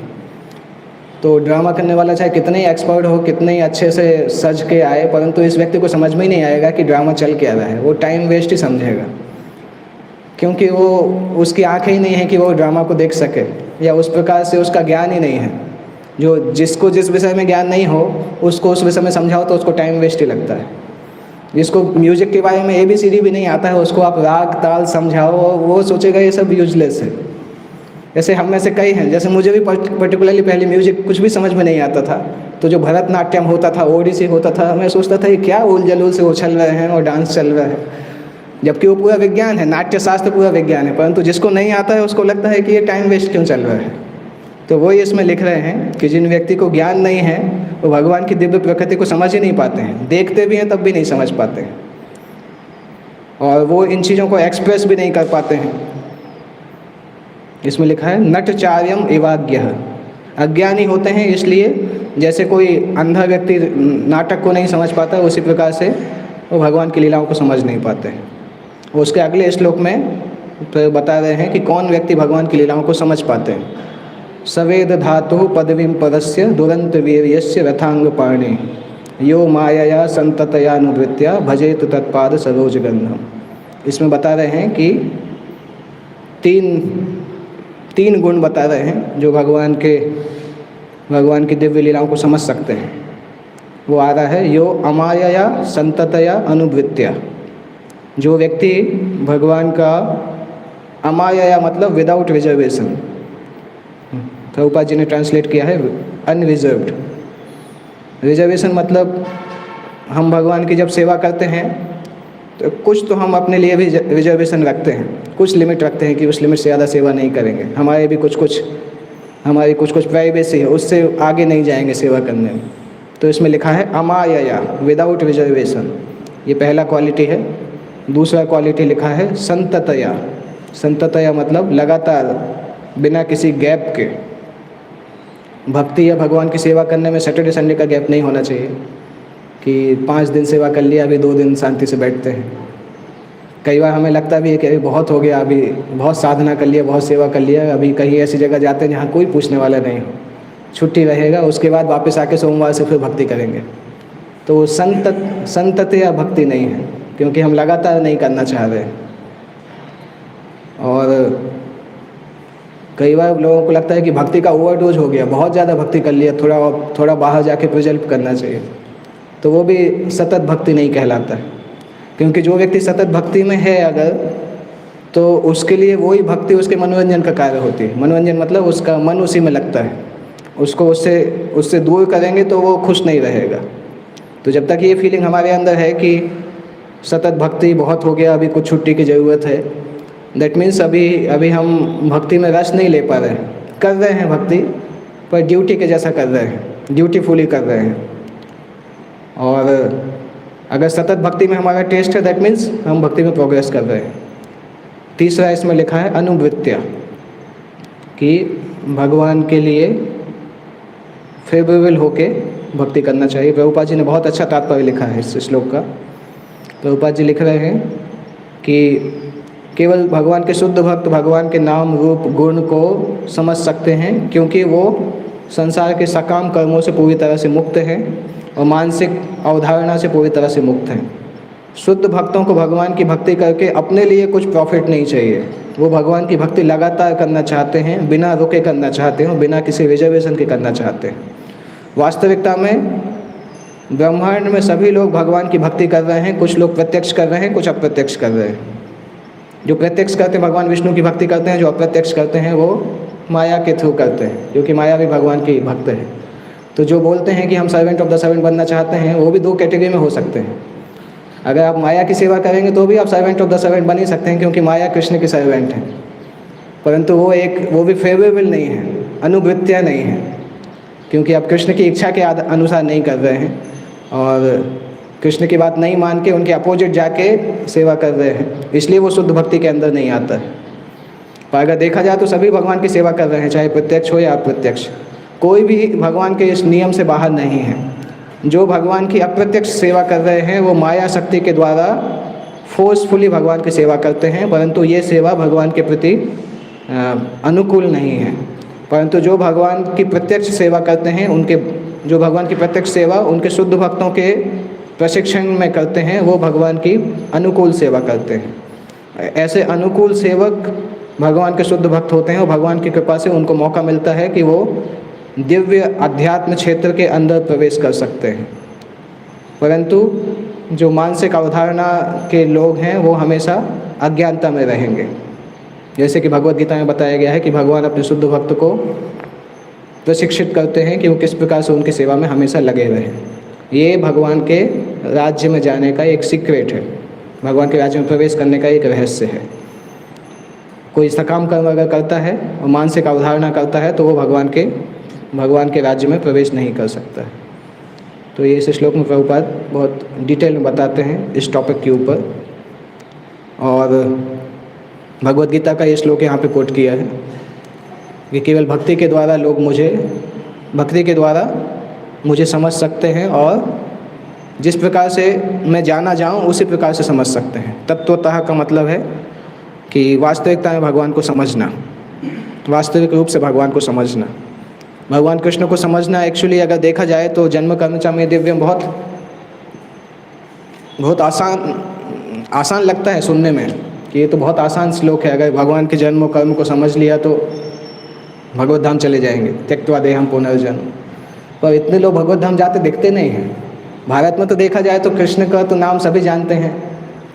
तो ड्रामा करने वाला चाहे कितने ही एक्सपर्ट हो, कितने ही अच्छे से सज के आए, परंतु इस व्यक्ति को समझ में ही नहीं आएगा कि ड्रामा चल क्या रहा है। वो टाइम वेस्ट ही समझेगा, क्योंकि वो उसकी आंखें ही नहीं है कि वो ड्रामा को देख सके, या उस प्रकार से उसका ज्ञान ही नहीं है। जिसको जिस विषय में ज्ञान नहीं हो उसको उस विषय में समझाओ तो उसको टाइम वेस्ट ही लगता है। जिसको म्यूजिक के बारे में ABCD भी नहीं आता है, उसको आप राग ताल समझाओ, वो सोचेगा ये सब यूजलेस है। ऐसे हम में से कई हैं, जैसे मुझे भी पर्टिकुलरली पहले म्यूजिक कुछ भी समझ में नहीं आता था, तो जो भरतनाट्यम होता था, ओडिसी होता था, मैं सोचता था ये क्या उल जलूल से उछल रहे हैं और डांस चल रहा है, जबकि वो पूरा विज्ञान है, नाट्य शास्त्र पूरा विज्ञान है। परंतु जिसको नहीं आता है उसको लगता है कि ये टाइम वेस्ट क्यों चल रहा है। तो वही इसमें लिख रहे हैं कि जिन व्यक्ति को ज्ञान नहीं है वो भगवान की दिव्य प्रकृति को समझ ही नहीं पाते हैं, देखते भी हैं तब भी नहीं समझ पाते हैं, और वो इन चीज़ों को एक्सप्रेस भी नहीं कर पाते हैं। इसमें लिखा है नटचार्यम एवाज्ञः, अज्ञानी होते हैं इसलिए, जैसे कोई अंधा व्यक्ति नाटक को नहीं समझ पाता उसी प्रकार से वो भगवान की लीलाओं को समझ नहीं पाते हैं। उसके अगले श्लोक में तो बता रहे हैं कि कौन व्यक्ति भगवान की लीलाओं को समझ पाते हैं। सवेद धातु पदवीं पदस्य दुरंत वीर्यस्य रथांग पाणे यो मायया संततयानुवृत्या भजेत तत्पाद सरोज गंधम। इसमें बता रहे हैं कि तीन गुण बता रहे हैं जो भगवान की दिव्य लीलाओं को समझ सकते हैं। वो आ रहा है यो अमायया संततया अनुवृत्या, जो व्यक्ति भगवान का अमायया मतलब विदाउट रिजर्वेशन, प्रभुपाद जी ने ट्रांसलेट किया है अनरिजर्व्ड। रिजर्वेशन मतलब हम भगवान की जब सेवा करते हैं तो कुछ तो हम अपने लिए भी रिजर्वेशन रखते हैं, कुछ लिमिट रखते हैं कि उस लिमिट से ज़्यादा सेवा नहीं करेंगे। हमारे भी हमारी कुछ प्राइवेसी है, उससे आगे नहीं जाएंगे सेवा करने में। तो इसमें लिखा है अमायया विदाउट रिजर्वेशन, ये पहला क्वालिटी है। दूसरा क्वालिटी लिखा है संततया। संततया मतलब लगातार बिना किसी गैप के। भक्ति या भगवान की सेवा करने में सैटरडे संडे का गैप नहीं होना चाहिए कि 5 दिन सेवा कर लिया, अभी 2 दिन शांति से बैठते हैं। कई बार हमें लगता भी है कि अभी बहुत हो गया, अभी बहुत साधना कर लिया, बहुत सेवा कर लिया, अभी कहीं ऐसी जगह जाते हैं जहाँ कोई पूछने वाला नहीं हो, छुट्टी रहेगा, उसके बाद वापस आके सोमवार से फिर भक्ति करेंगे। तो वो संततया भक्ति नहीं है, क्योंकि हम लगातार नहीं करना चाह रहे। और कई बार लोगों को लगता है कि भक्ति का ओवरडोज हो गया, बहुत ज़्यादा भक्ति कर लिया, थोड़ा बाहर जाके प्रिजल्व करना चाहिए, तो वो भी सतत भक्ति नहीं कहलाता है। क्योंकि जो व्यक्ति सतत भक्ति में है अगर, तो उसके लिए वही भक्ति उसके मनोरंजन का कार्य होती है। मनोरंजन मतलब उसका मन उसी में लगता है, उसको उससे दूर करेंगे तो वो खुश नहीं रहेगा। तो जब तक ये फीलिंग हमारे अंदर है कि सतत भक्ति बहुत हो गया, अभी कुछ छुट्टी की ज़रूरत है, दैट मीन्स अभी हम भक्ति में रस नहीं ले पा रहे हैं। कर रहे हैं भक्ति, पर ड्यूटी के जैसा कर रहे हैं, ड्यूटीफुली कर रहे हैं। और अगर सतत भक्ति में हमारा टेस्ट है, दैट मीन्स हम भक्ति में प्रोग्रेस कर रहे हैं। तीसरा इसमें लिखा है अनुवृत्तिया, कि भगवान के लिए फेवरेबल होके भक्ति करना चाहिए। प्रभुपाद जी ने बहुत अच्छा तात्पर्य लिखा है इस श्लोक का। प्रभुपाद जी लिख रहे हैं कि केवल भगवान के शुद्ध भक्त भगवान के नाम रूप गुण को समझ सकते हैं, क्योंकि वो संसार के सकाम कर्मों से पूरी तरह से मुक्त हैं और मानसिक अवधारणा से पूरी तरह से मुक्त हैं। शुद्ध भक्तों को भगवान की भक्ति करके अपने लिए कुछ प्रॉफिट नहीं चाहिए। वो भगवान की भक्ति लगातार करना चाहते हैं, बिना रुके करना चाहते हैं, बिना किसी रिजर्वेशन के करना चाहते हैं। वास्तविकता में ब्रह्मांड में सभी लोग भगवान की भक्ति कर रहे हैं। कुछ लोग प्रत्यक्ष कर रहे हैं, कुछ अप्रत्यक्ष कर रहे हैं। जो प्रत्यक्ष करते हैं भगवान विष्णु की भक्ति करते हैं, जो अप्रत्यक्ष करते हैं वो माया के थ्रू करते हैं, क्योंकि माया भी भगवान की भक्त है। तो जो बोलते हैं कि हम सर्वेंट ऑफ द सर्वेंट बनना चाहते हैं, वो भी दो कैटेगरी में हो सकते हैं। अगर आप माया की सेवा करेंगे तो भी आप सर्वेंट ऑफ द सर्वेंट बन ही सकते हैं, क्योंकि माया कृष्ण की सर्वेंट है, परंतु वो भी फेवरेबल नहीं है, अनुवृत्तियाँ नहीं है, क्योंकि आप कृष्ण की इच्छा के अनुसार नहीं कर रहे हैं और कृष्ण की बात नहीं मान के उनके अपोजिट जाके सेवा कर रहे हैं, इसलिए वो शुद्ध भक्ति के अंदर नहीं आता है। पर अगर देखा जाए तो सभी भगवान की सेवा कर रहे हैं, चाहे प्रत्यक्ष हो या अप्रत्यक्ष। कोई भी भगवान के इस नियम से बाहर नहीं है। जो भगवान की अप्रत्यक्ष सेवा कर रहे हैं वो माया शक्ति के द्वारा फोर्सफुली भगवान की सेवा करते हैं, परंतु ये सेवा भगवान के प्रति अनुकूल नहीं है। परंतु जो भगवान की प्रत्यक्ष सेवा करते हैं, जो भगवान की प्रत्यक्ष सेवा उनके शुद्ध भक्तों के प्रशिक्षण में करते हैं, वो भगवान की अनुकूल सेवा करते हैं। ऐसे अनुकूल सेवक भगवान के शुद्ध भक्त होते हैं और भगवान की कृपा से उनको मौका मिलता है कि वो दिव्य अध्यात्म क्षेत्र के अंदर प्रवेश कर सकते हैं। परंतु जो मानसिक अवधारणा के लोग हैं वो हमेशा अज्ञानता में रहेंगे। जैसे कि भगवद गीता में बताया गया है कि भगवान अपने शुद्ध भक्त को प्रशिक्षित करते हैं कि वो किस प्रकार से उनकी सेवा में हमेशा लगे रहें। ये भगवान के राज्य में जाने का एक सीक्रेट है, भगवान के राज्य में प्रवेश करने का एक रहस्य है। कोई सकाम कर्म अगर करता है और मानसिक अवधारणा करता है तो वो भगवान के राज्य में प्रवेश नहीं कर सकता है। तो ये इस श्लोक में प्रभुपाद बहुत डिटेल में बताते हैं इस टॉपिक के ऊपर। और भगवद गीता का ये श्लोक यहाँ पे कोट किया है कि केवल भक्ति के द्वारा मुझे समझ सकते हैं और जिस प्रकार से मैं जाना जाऊँ उसी प्रकार से समझ सकते हैं। तत्वतः का मतलब है कि वास्तविकता में भगवान को समझना, वास्तविक रूप से भगवान को समझना, भगवान कृष्ण को समझना। एक्चुअली अगर देखा जाए तो जन्म कर्म च मे दिव्यम बहुत आसान लगता है सुनने में कि ये तो बहुत आसान श्लोक है। अगर भगवान के जन्म और कर्म को समझ लिया तो भगवत धाम चले जाएंगे, त्यक्त्वा देहम पुनर्जन्म। पर इतने लोग भगवत धाम जाते दिखते नहीं हैं। भारत में तो देखा जाए तो कृष्ण का तो नाम सभी जानते हैं,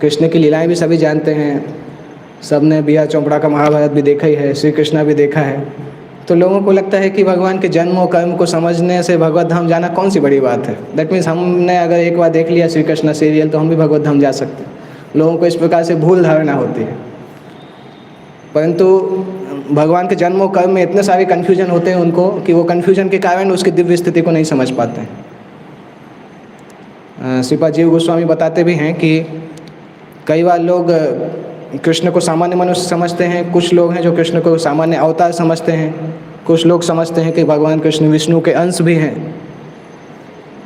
कृष्ण की लीलाएं भी सभी जानते हैं, सबने बी आर चोपड़ा का महाभारत भी देखा ही है, श्री कृष्णा भी देखा है। तो लोगों को लगता है कि भगवान के जन्म और कर्म को समझने से भगवत धाम जाना कौन सी बड़ी बात है। दैट मीन्स हमने अगर एक बार देख लिया श्री कृष्णा सीरियल तो हम भी भगवत धाम जा सकते हैं। लोगों को इस प्रकार से भूल धारणा होती है। परंतु भगवान के जन्म और कर्म में इतने सारे कन्फ्यूजन होते हैं उनको कि वो कन्फ्यूजन के कारण उसकी दिव्य स्थिति को नहीं समझ पाते हैं। श्रीपाद जीव गोस्वामी बताते भी हैं कि कई बार लोग कृष्ण को सामान्य मनुष्य समझते हैं, कुछ लोग हैं जो कृष्ण को सामान्य अवतार समझते हैं, कुछ लोग समझते हैं कि भगवान कृष्ण विष्णु के अंश भी हैं।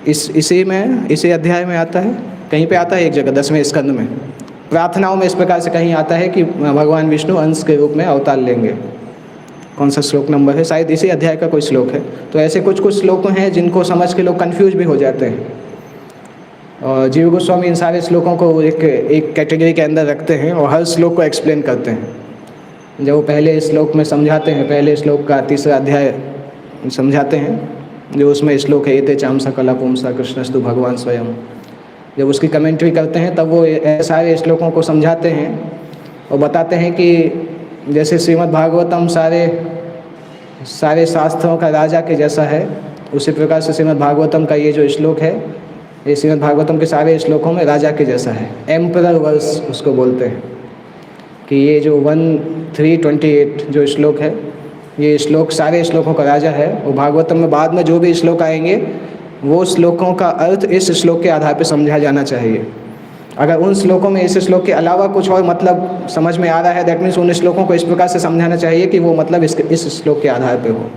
इसी अध्याय में आता है, कहीं पे आता है एक जगह 10वें स्कंद में, प्रार्थनाओं में इस प्रकार से कहीं आता है कि भगवान विष्णु अंश के रूप में अवतार लेंगे। कौन सा श्लोक नंबर है, शायद इसी अध्याय का कोई श्लोक है। तो ऐसे कुछ श्लोक हैं जिनको समझ के लोग कन्फ्यूज भी हो जाते हैं। और जीव गोस्वामी इन सारे श्लोकों को एक कैटेगरी के अंदर रखते हैं और हर श्लोक को एक्सप्लेन करते हैं। जब वो पहले श्लोक में समझाते हैं, पहले श्लोक का 3रा अध्याय समझाते हैं, जो उसमें श्लोक है एते चाम सकला पुंसा कृष्णस्तु भगवान स्वयं, जब उसकी कमेंट्री करते हैं तब वो सारे श्लोकों को समझाते हैं और बताते हैं कि जैसे श्रीमद् भागवतम सारे शास्त्रों का राजा के जैसा है, उसी प्रकार से श्रीमद् भागवतम का ये जो श्लोक है ये श्रीमद् भागवतम के सारे श्लोकों में राजा के जैसा है, एम्परर वर्स उसको बोलते हैं। कि ये जो 1328 जो श्लोक है, ये श्लोक सारे श्लोकों का राजा है। और भागवतम में बाद में जो भी श्लोक आएंगे वो श्लोकों का अर्थ इस श्लोक के आधार पर समझा जाना चाहिए। अगर उन श्लोकों में इस श्लोक के अलावा कुछ और मतलब समझ में आ रहा है, दैट मीन्स उन श्लोकों को इस प्रकार से समझाना चाहिए कि वो मतलब इस श्लोक के आधार पे हो।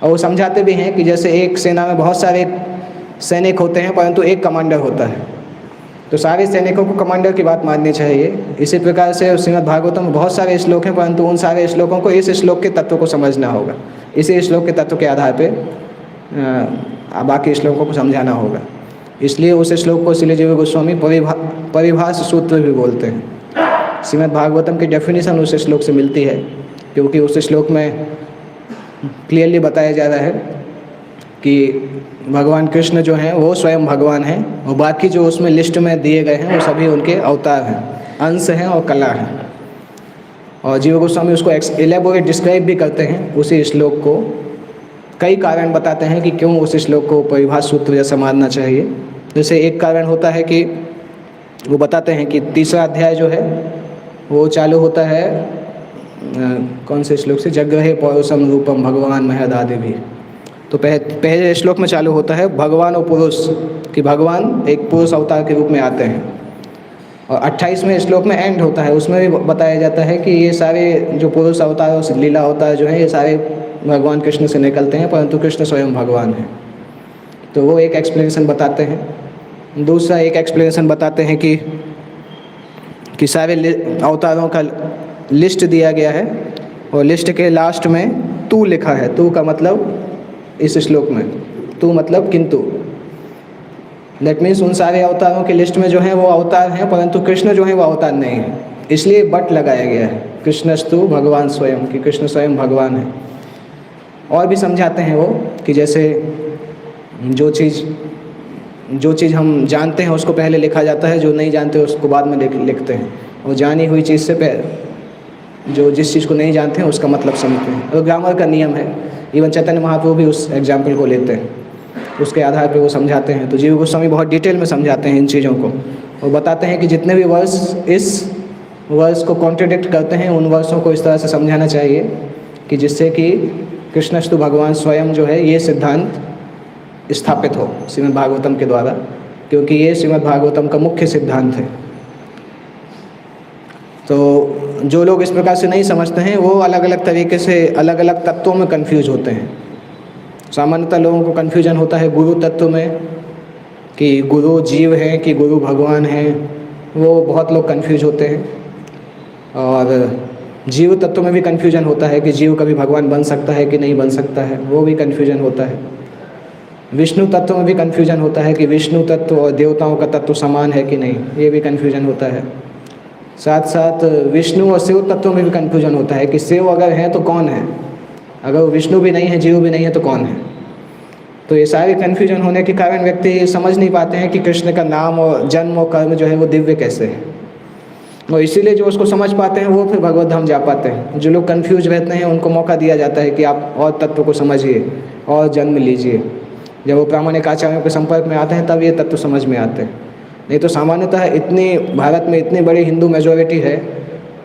और वो समझाते भी हैं कि जैसे एक सेना में बहुत सारे सैनिक होते हैं परंतु एक कमांडर होता है, तो सारे सैनिकों को कमांडर की बात माननी चाहिए। इसी प्रकार से श्रीमद् भागवतम में बहुत सारे श्लोक हैं परंतु उन सारे श्लोकों को इस श्लोक के तत्व को समझना होगा, इसी श्लोक के तत्व के आधार पर बाकी श्लोकों को समझाना होगा। इसलिए उस श्लोक को श्रील जीव गोस्वामी परिभाष सूत्र भी बोलते हैं। श्रीमद् भागवतम की डेफिनेशन उस श्लोक से मिलती है, क्योंकि उस श्लोक में क्लियरली बताया जा रहा है कि भगवान कृष्ण जो हैं वो स्वयं भगवान हैं और बाकी जो उसमें लिस्ट में दिए गए हैं वो सभी उनके अवतार हैं, अंश हैं और कला हैं। और जीव गोस्वामी उसको एलेबोरेट डिस्क्राइब भी करते हैं उसी श्लोक को, कई कारण बताते हैं कि क्यों उस श्लोक को परिभाष सूत्र जैसा मानना चाहिए। जैसे एक कारण होता है कि वो बताते हैं कि तीसरा अध्याय जो है वो चालू होता है कौन से श्लोक से, जग्रहे पौरुषम रूपम भगवान महदादि भी। तो पहले श्लोक में चालू होता है भगवान और पुरुष, कि भगवान एक पुरुष अवतार के रूप में आते हैं। और 28वें श्लोक में एंड होता है, उसमें भी बताया जाता है कि ये सारे जो पुरुष अवतार और लीला अवतार जो है ये सारे भगवान कृष्ण से निकलते हैं, परंतु कृष्ण स्वयं भगवान हैं। तो वो एक एक्सप्लेनेशन बताते हैं। दूसरा एक एक्सप्लेनेशन बताते हैं कि सारे अवतारों का लिस्ट दिया गया है और लिस्ट के लास्ट में तू लिखा है। तू का मतलब इस श्लोक में तू मतलब किंतु, दैट मीन्स उन सारे अवतारों की लिस्ट में जो है वो अवतार हैं परंतु कृष्ण जो है वो अवतार नहीं है, इसलिए बट लगाया गया है कृष्णस्तु भगवान स्वयं, कि कृष्ण स्वयं भगवान है। और भी समझाते हैं वो कि जैसे जो चीज़ हम जानते हैं उसको पहले लिखा जाता है, जो नहीं जानते उसको बाद में लिखते हैं। और जानी हुई चीज़ से जो जिस चीज़ को नहीं जानते हैं उसका मतलब समझते हैं। और ग्रामर का नियम है, इवन चैतन्य महाप्रभु भी उस एग्जाम्पल को लेते हैं, उसके आधार पर वो समझाते हैं। तो जीव गोस्वामी बहुत डिटेल में समझाते हैं इन चीज़ों को और बताते हैं कि जितने भी वर्स इस वर्स को कॉन्ट्रडिक्ट करते हैं उन वर्सों को इस तरह से समझाना चाहिए कि जिससे कि कृष्णस्तु भगवान स्वयं जो है ये सिद्धांत स्थापित हो श्रीमद् भागवतम के द्वारा, क्योंकि ये श्रीमद् भागवतम का मुख्य सिद्धांत है। तो जो लोग इस प्रकार से नहीं समझते हैं वो अलग अलग तरीके से अलग अलग तत्वों में कंफ्यूज होते हैं। सामान्यतः लोगों को कंफ्यूजन होता है गुरु तत्व में, कि गुरु जीव हैं कि गुरु भगवान हैं, वो बहुत लोग कंफ्यूज होते हैं। और जीव तत्व में भी कन्फ्यूजन होता है कि जीव कभी भगवान बन सकता है कि नहीं बन सकता है, वो भी कन्फ्यूजन होता है। विष्णु तत्व में भी कन्फ्यूजन होता है कि विष्णु तत्व और देवताओं का तत्व समान है कि नहीं, ये भी कन्फ्यूजन होता है। साथ साथ विष्णु और शिव तत्व में भी कन्फ्यूजन होता है कि शिव अगर है तो कौन है, अगर विष्णु भी नहीं है जीव भी नहीं है तो कौन है। तो ये सारे कन्फ्यूजन होने के कारण व्यक्ति समझ नहीं पाते हैं कि कृष्ण का नाम और जन्म और कर्म जो है वो दिव्य कैसे है। और इसीलिए जो उसको समझ पाते हैं वो फिर भगवत धाम जा पाते हैं। जो लोग कंफ्यूज रहते हैं उनको मौका दिया जाता है कि आप और तत्व को समझिए और जन्म लीजिए। जब वो प्रामाणिक आचार्यों के संपर्क में आते हैं तब ये तत्व समझ में आते हैं। नहीं तो सामान्यतः इतनी भारत में इतनी बड़ी हिंदू मेजॉरिटी है,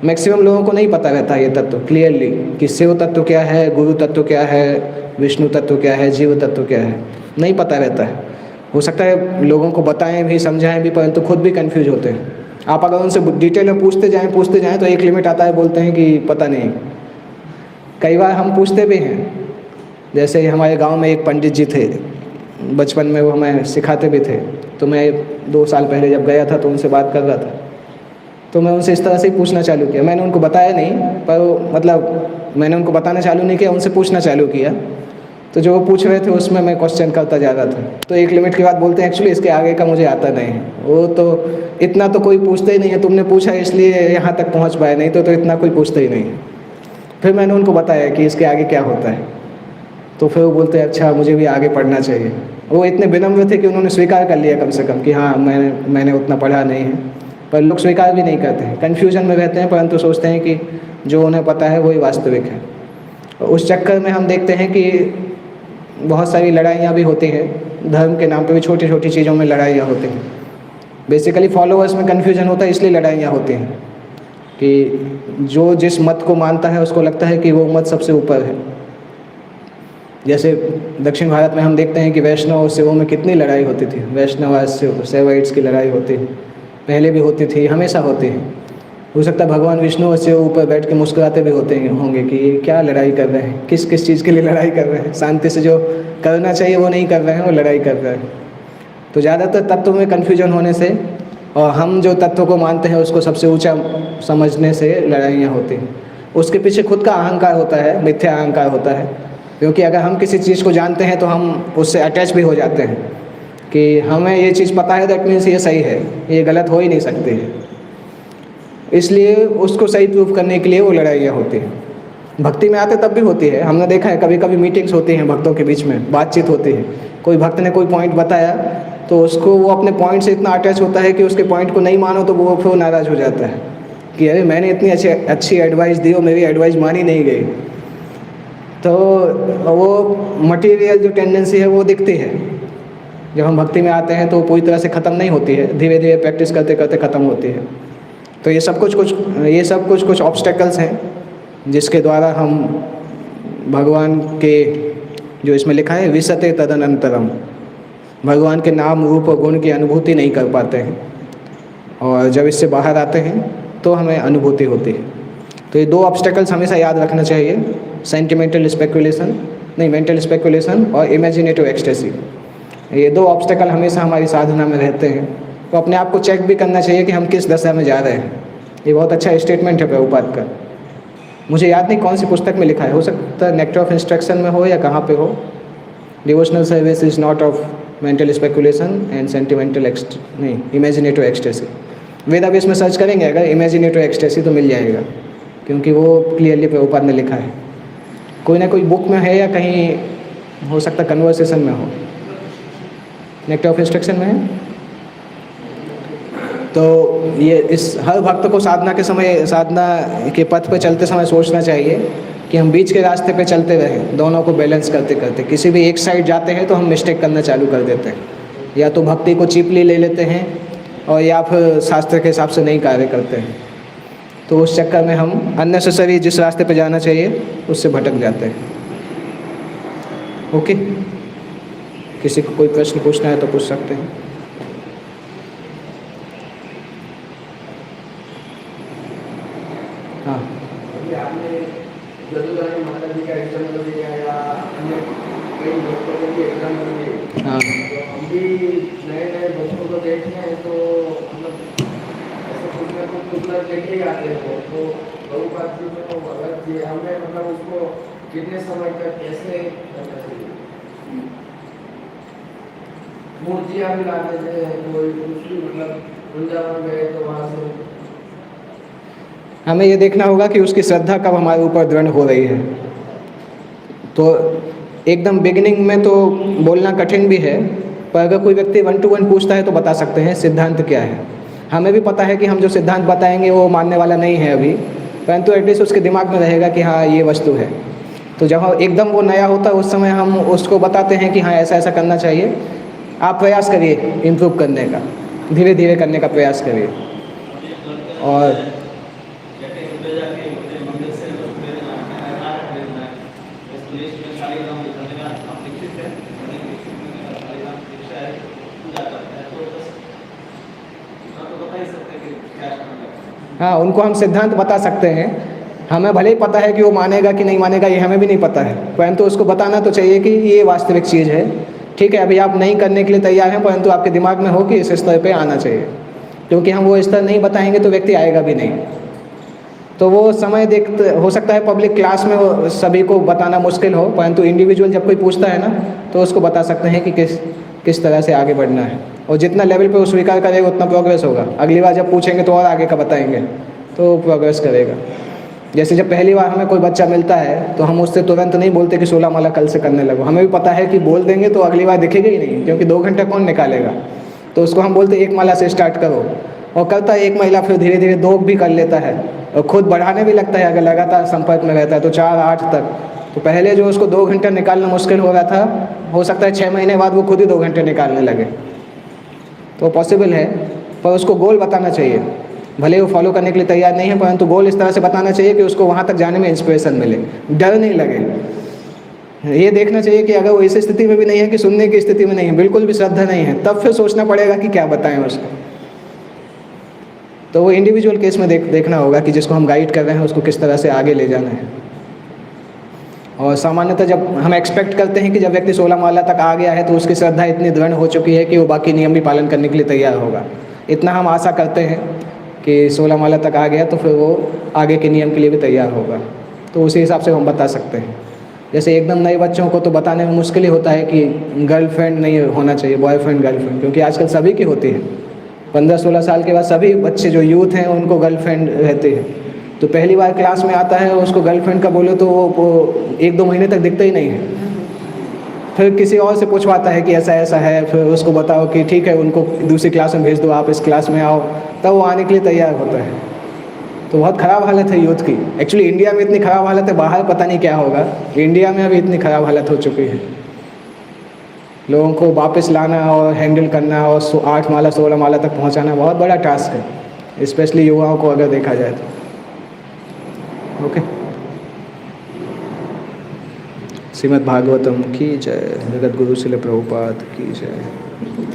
मैक्सिमम लोगों को नहीं पता रहता ये तत्व क्लियरली कि शिव तत्व क्या है, गुरु तत्व क्या है, विष्णु तत्व क्या है, जीव तत्व क्या है, नहीं पता रहता है। हो सकता है लोगों को बताएं भी समझाएं भी परंतु खुद भी कंफ्यूज होते हैं। आप अगर उनसे डिटेल में पूछते जाएं तो एक लिमिट आता है, बोलते हैं कि पता नहीं। कई बार हम पूछते भी हैं, जैसे हमारे गांव में एक पंडित जी थे, बचपन में वो हमें सिखाते भी थे। तो मैं 2 साल पहले जब गया था तो उनसे बात कर रहा था, तो मैं उनसे इस तरह से ही पूछना चालू किया। मैंने उनको बताया नहीं, पर मतलब मैंने उनको बताना चालू नहीं किया, उनसे पूछना चालू किया। तो जो वो पूछ रहे थे उसमें मैं क्वेश्चन करता जा रहा था। तो एक लिमिट के बाद बोलते हैं एक्चुअली इसके आगे का मुझे आता नहीं है। वो तो इतना तो कोई पूछता ही नहीं है, तुमने पूछा इसलिए यहाँ तक पहुँच पाए, नहीं तो इतना कोई पूछता ही नहीं है। फिर मैंने उनको बताया कि इसके आगे क्या होता है, तो फिर वो बोलते हैं अच्छा मुझे भी आगे पढ़ना चाहिए। वो इतने विनम्र थे कि उन्होंने स्वीकार कर लिया कम से कम कि हाँ मैंने उतना पढ़ा नहीं है। पर लोग स्वीकार भी नहीं करते हैं, कन्फ्यूजन में रहते हैं, परंतु सोचते हैं कि जो उन्हें पता है वही वास्तविक है। उस चक्कर में हम देखते हैं कि बहुत सारी लड़ाइयाँ भी होती हैं धर्म के नाम पे भी छोटी छोटी चीज़ों में लड़ाइयाँ होती हैं। बेसिकली फॉलोअर्स में कन्फ्यूजन होता है, इसलिए लड़ाइयाँ होती हैं कि जो जिस मत को मानता है उसको लगता है कि वो मत सबसे ऊपर है। जैसे दक्षिण भारत में हम देखते हैं कि वैष्णव और शिवों में कितनी लड़ाई होती थी। वैष्णव और शैवाइट्स की लड़ाई होती है, पहले भी होती थी, हमेशा होती है। हो सकता है भगवान विष्णु और शिव ऊपर बैठ के मुस्कुराते भी होंगे कि ये क्या लड़ाई कर रहे हैं, किस किस चीज़ के लिए लड़ाई कर रहे हैं। शांति से जो करना चाहिए वो नहीं कर रहे हैं, वो लड़ाई कर रहे हैं। तो ज़्यादातर तत्व में कन्फ्यूजन होने से और हम जो तत्व को मानते हैं उसको सबसे ऊंचा समझने से लड़ाइयाँ होती हैं। उसके पीछे खुद का अहंकार होता है, मिथ्या अहंकार होता है। क्योंकि अगर हम किसी चीज़ को जानते हैं तो हम उससे अटैच भी हो जाते हैं कि हमें ये चीज़ पता है, दैट मीन्स ये सही है, ये गलत हो ही नहीं सकती है। इसलिए उसको सही प्रूव करने के लिए वो लड़ाइयाँ होती हैं। भक्ति में आते तब भी होती है। हमने देखा है कभी कभी मीटिंग्स होती हैं भक्तों के बीच में, बातचीत होती है। कोई भक्त ने कोई पॉइंट बताया तो उसको वो अपने पॉइंट से इतना अटैच होता है कि उसके पॉइंट को नहीं मानो तो वो फिर नाराज़ हो जाता है कि अरे मैंने इतनी अच्छी एडवाइस दी और मेरी एडवाइस मानी नहीं गई। तो वो मटीरियल जो टेंडेंसी है वो दिखती है। जब हम भक्ति में आते हैं तो पूरी तरह से ख़त्म नहीं होती है, धीरे धीरे प्रैक्टिस करते करते ख़त्म होती है। तो ये सब कुछ ऑब्स्टेकल्स हैं जिसके द्वारा हम भगवान के, जो इसमें लिखा है विशते तदनंतरम, भगवान के नाम रूप और गुण की अनुभूति नहीं कर पाते हैं। और जब इससे बाहर आते हैं तो हमें अनुभूति होती है। तो ये दो ऑब्स्टेकल्स हमेशा याद रखना चाहिए, सेंटिमेंटल स्पेकुलेशन नहीं मेंटल स्पेकुलेशन और इमेजिनेटिव एक्सटेसी। ये दो ऑब्स्टेकल हमेशा हमारी साधना में रहते हैं। तो अपने आप को चेक भी करना चाहिए कि हम किस दशा में जा रहे हैं। ये बहुत अच्छा स्टेटमेंट है प्रभुपाद का। मुझे याद नहीं कौन सी पुस्तक में लिखा है, हो सकता है नेक्टर ऑफ इंस्ट्रक्शन में हो या कहाँ पे हो। Devotional service is not of mental speculation and sentimental imaginative ecstasy. वेदावेस में सर्च करेंगे अगर इमेजिनेटिव एक्सटेसी तो मिल जाएगा, क्योंकि वो क्लियरली प्रभुपाद ने लिखा है। कोई ना कोई बुक में है या कहीं हो सकता कन्वर्सेशन में हो। नेक्टर ऑफ इंस्ट्रक्शन में है। तो ये इस हर भक्त को साधना के पथ पर चलते समय सोचना चाहिए कि हम बीच के रास्ते पे चलते रहें, दोनों को बैलेंस करते करते। किसी भी एक साइड जाते हैं तो हम मिस्टेक करना चालू कर देते हैं, या तो भक्ति को चीपली ले लेते हैं और या फिर शास्त्र के हिसाब से नहीं कार्य करते हैं। तो उस चक्कर में हम अननेसेसरी जिस रास्ते पे जाना चाहिए उससे भटक जाते हैं। ओके, किसी को कोई प्रश्न पूछना है तो पूछ सकते हैं। हाँ, हाँ, हम भी नए बच्चों को देखते हैं तो मतलब ऐसे कुछ ना कुछ लेके आते हैं। तो प्रभुपाद जी में तो अलग जी हमें मतलब उसको कितने समय तक कैसे करना चाहिए। मूर्तियाँ भी लाते थे, कोई दूसरी मतलब वृंदावन गए तो वहाँ से हमें ये देखना होगा कि उसकी श्रद्धा कब हमारे ऊपर दृढ़ हो रही है। तो एकदम बिगिनिंग में तो बोलना कठिन भी है, पर अगर कोई व्यक्ति 1 to 1 पूछता है तो बता सकते हैं सिद्धांत क्या है। हमें भी पता है कि हम जो सिद्धांत बताएंगे वो मानने वाला नहीं है अभी, परंतु एटलीस्ट उसके दिमाग में रहेगा कि हाँ ये वस्तु है। तो जब एकदम वो नया होता है उस समय हम उसको बताते हैं कि हाँ ऐसा ऐसा करना चाहिए, आप प्रयास करिए इम्प्रूव करने का, धीरे धीरे करने का प्रयास करिए। और हाँ, उनको हम सिद्धांत बता सकते हैं। हमें भले ही पता है कि वो मानेगा कि नहीं मानेगा, ये हमें भी नहीं पता है, परंतु उसको बताना तो चाहिए कि ये वास्तविक चीज़ है। ठीक है, अभी आप नहीं करने के लिए तैयार हैं, परंतु आपके दिमाग में हो कि इस स्तर पे आना चाहिए, क्योंकि हम वो स्तर नहीं बताएंगे तो व्यक्ति आएगा भी नहीं। तो वो समय देखते, हो सकता है पब्लिक क्लास में वो सभी को बताना मुश्किल हो, परंतु इंडिविजुअल जब कोई पूछता है ना तो उसको बता सकते हैं कि किस तरह से आगे बढ़ना है। और जितना लेवल पे वो स्वीकार करेगा उतना प्रोग्रेस होगा। अगली बार जब पूछेंगे तो और आगे का बताएंगे तो प्रोग्रेस करेगा। जैसे जब पहली बार हमें कोई बच्चा मिलता है तो हम उससे तुरंत नहीं बोलते कि 16 माला कल से करने लगो। हमें भी पता है कि बोल देंगे तो अगली बार दिखेगा ही नहीं, क्योंकि 2 घंटा कौन निकालेगा। तो उसको हम बोलते 1 माला से स्टार्ट करो, और करता है 1 महिला, फिर धीरे धीरे 2 भी कर लेता है, और खुद बढ़ाने भी लगता है अगर लगातार संपर्क में रहता है तो 4, 8 तक। तो पहले जो उसको 2 घंटा निकालना मुश्किल हो रहा था हो सकता है 6 महीने बाद वो खुद ही 2 घंटे निकालने लगे। तो पॉसिबल है, पर उसको गोल बताना चाहिए। भले वो फॉलो करने के लिए तैयार नहीं है, परंतु गोल इस तरह से बताना चाहिए कि उसको वहाँ तक जाने में इंस्पिरेशन मिले, डर नहीं लगे। ये देखना चाहिए कि अगर वो इस स्थिति में भी नहीं है कि सुनने की स्थिति में नहीं है, बिल्कुल भी श्रद्धा नहीं है, तब फिर सोचना पड़ेगा कि क्या बताएं उसको। तो वो इंडिविजुअल केस में देखना होगा कि जिसको हम गाइड कर रहे हैं उसको किस तरह से आगे ले जाना है। और सामान्यतः जब हम एक्सपेक्ट करते हैं कि जब व्यक्ति 16 माला तक आ गया है तो उसकी श्रद्धा इतनी दृढ़ हो चुकी है कि वो बाकी नियम भी पालन करने के लिए तैयार होगा। इतना हम आशा करते हैं कि 16 माला तक आ गया तो फिर वो आगे के नियम के लिए भी तैयार होगा। तो उसी हिसाब से हम बता सकते हैं। जैसे एकदम नए बच्चों को तो बताने में मुश्किल ही होता है कि गर्लफ्रेंड नहीं होना चाहिए, बॉयफ्रेंड गर्लफ्रेंड, क्योंकि आजकल सभी की होती है। 15-16 साल के बाद सभी बच्चे जो यूथ हैं उनको गर्लफ्रेंड रहते हैं। तो पहली बार क्लास में आता है और उसको गर्लफ्रेंड का बोलो तो वो 1-2 महीने तक दिखता ही नहीं है। फिर किसी और से पूछवाता है कि ऐसा ऐसा है, फिर उसको बताओ कि ठीक है उनको दूसरी क्लास में भेज दो, आप इस क्लास में आओ, तब वो आने के लिए तैयार होता है। तो बहुत ख़राब हालत है यूथ की। एक्चुअली इंडिया में इतनी ख़राब हालत है, बाहर पता नहीं क्या होगा, इंडिया में अभी इतनी ख़राब हालत हो चुकी है। लोगों को वापस लाना और हैंडल करना और 8 माला 16 माला तक पहुंचाना बहुत बड़ा टास्क है, स्पेशली युवाओं को अगर देखा जाए तो। ओके, श्रीमद् भागवतम की जय, जगत गुरु श्रील प्रभुपाद की जय।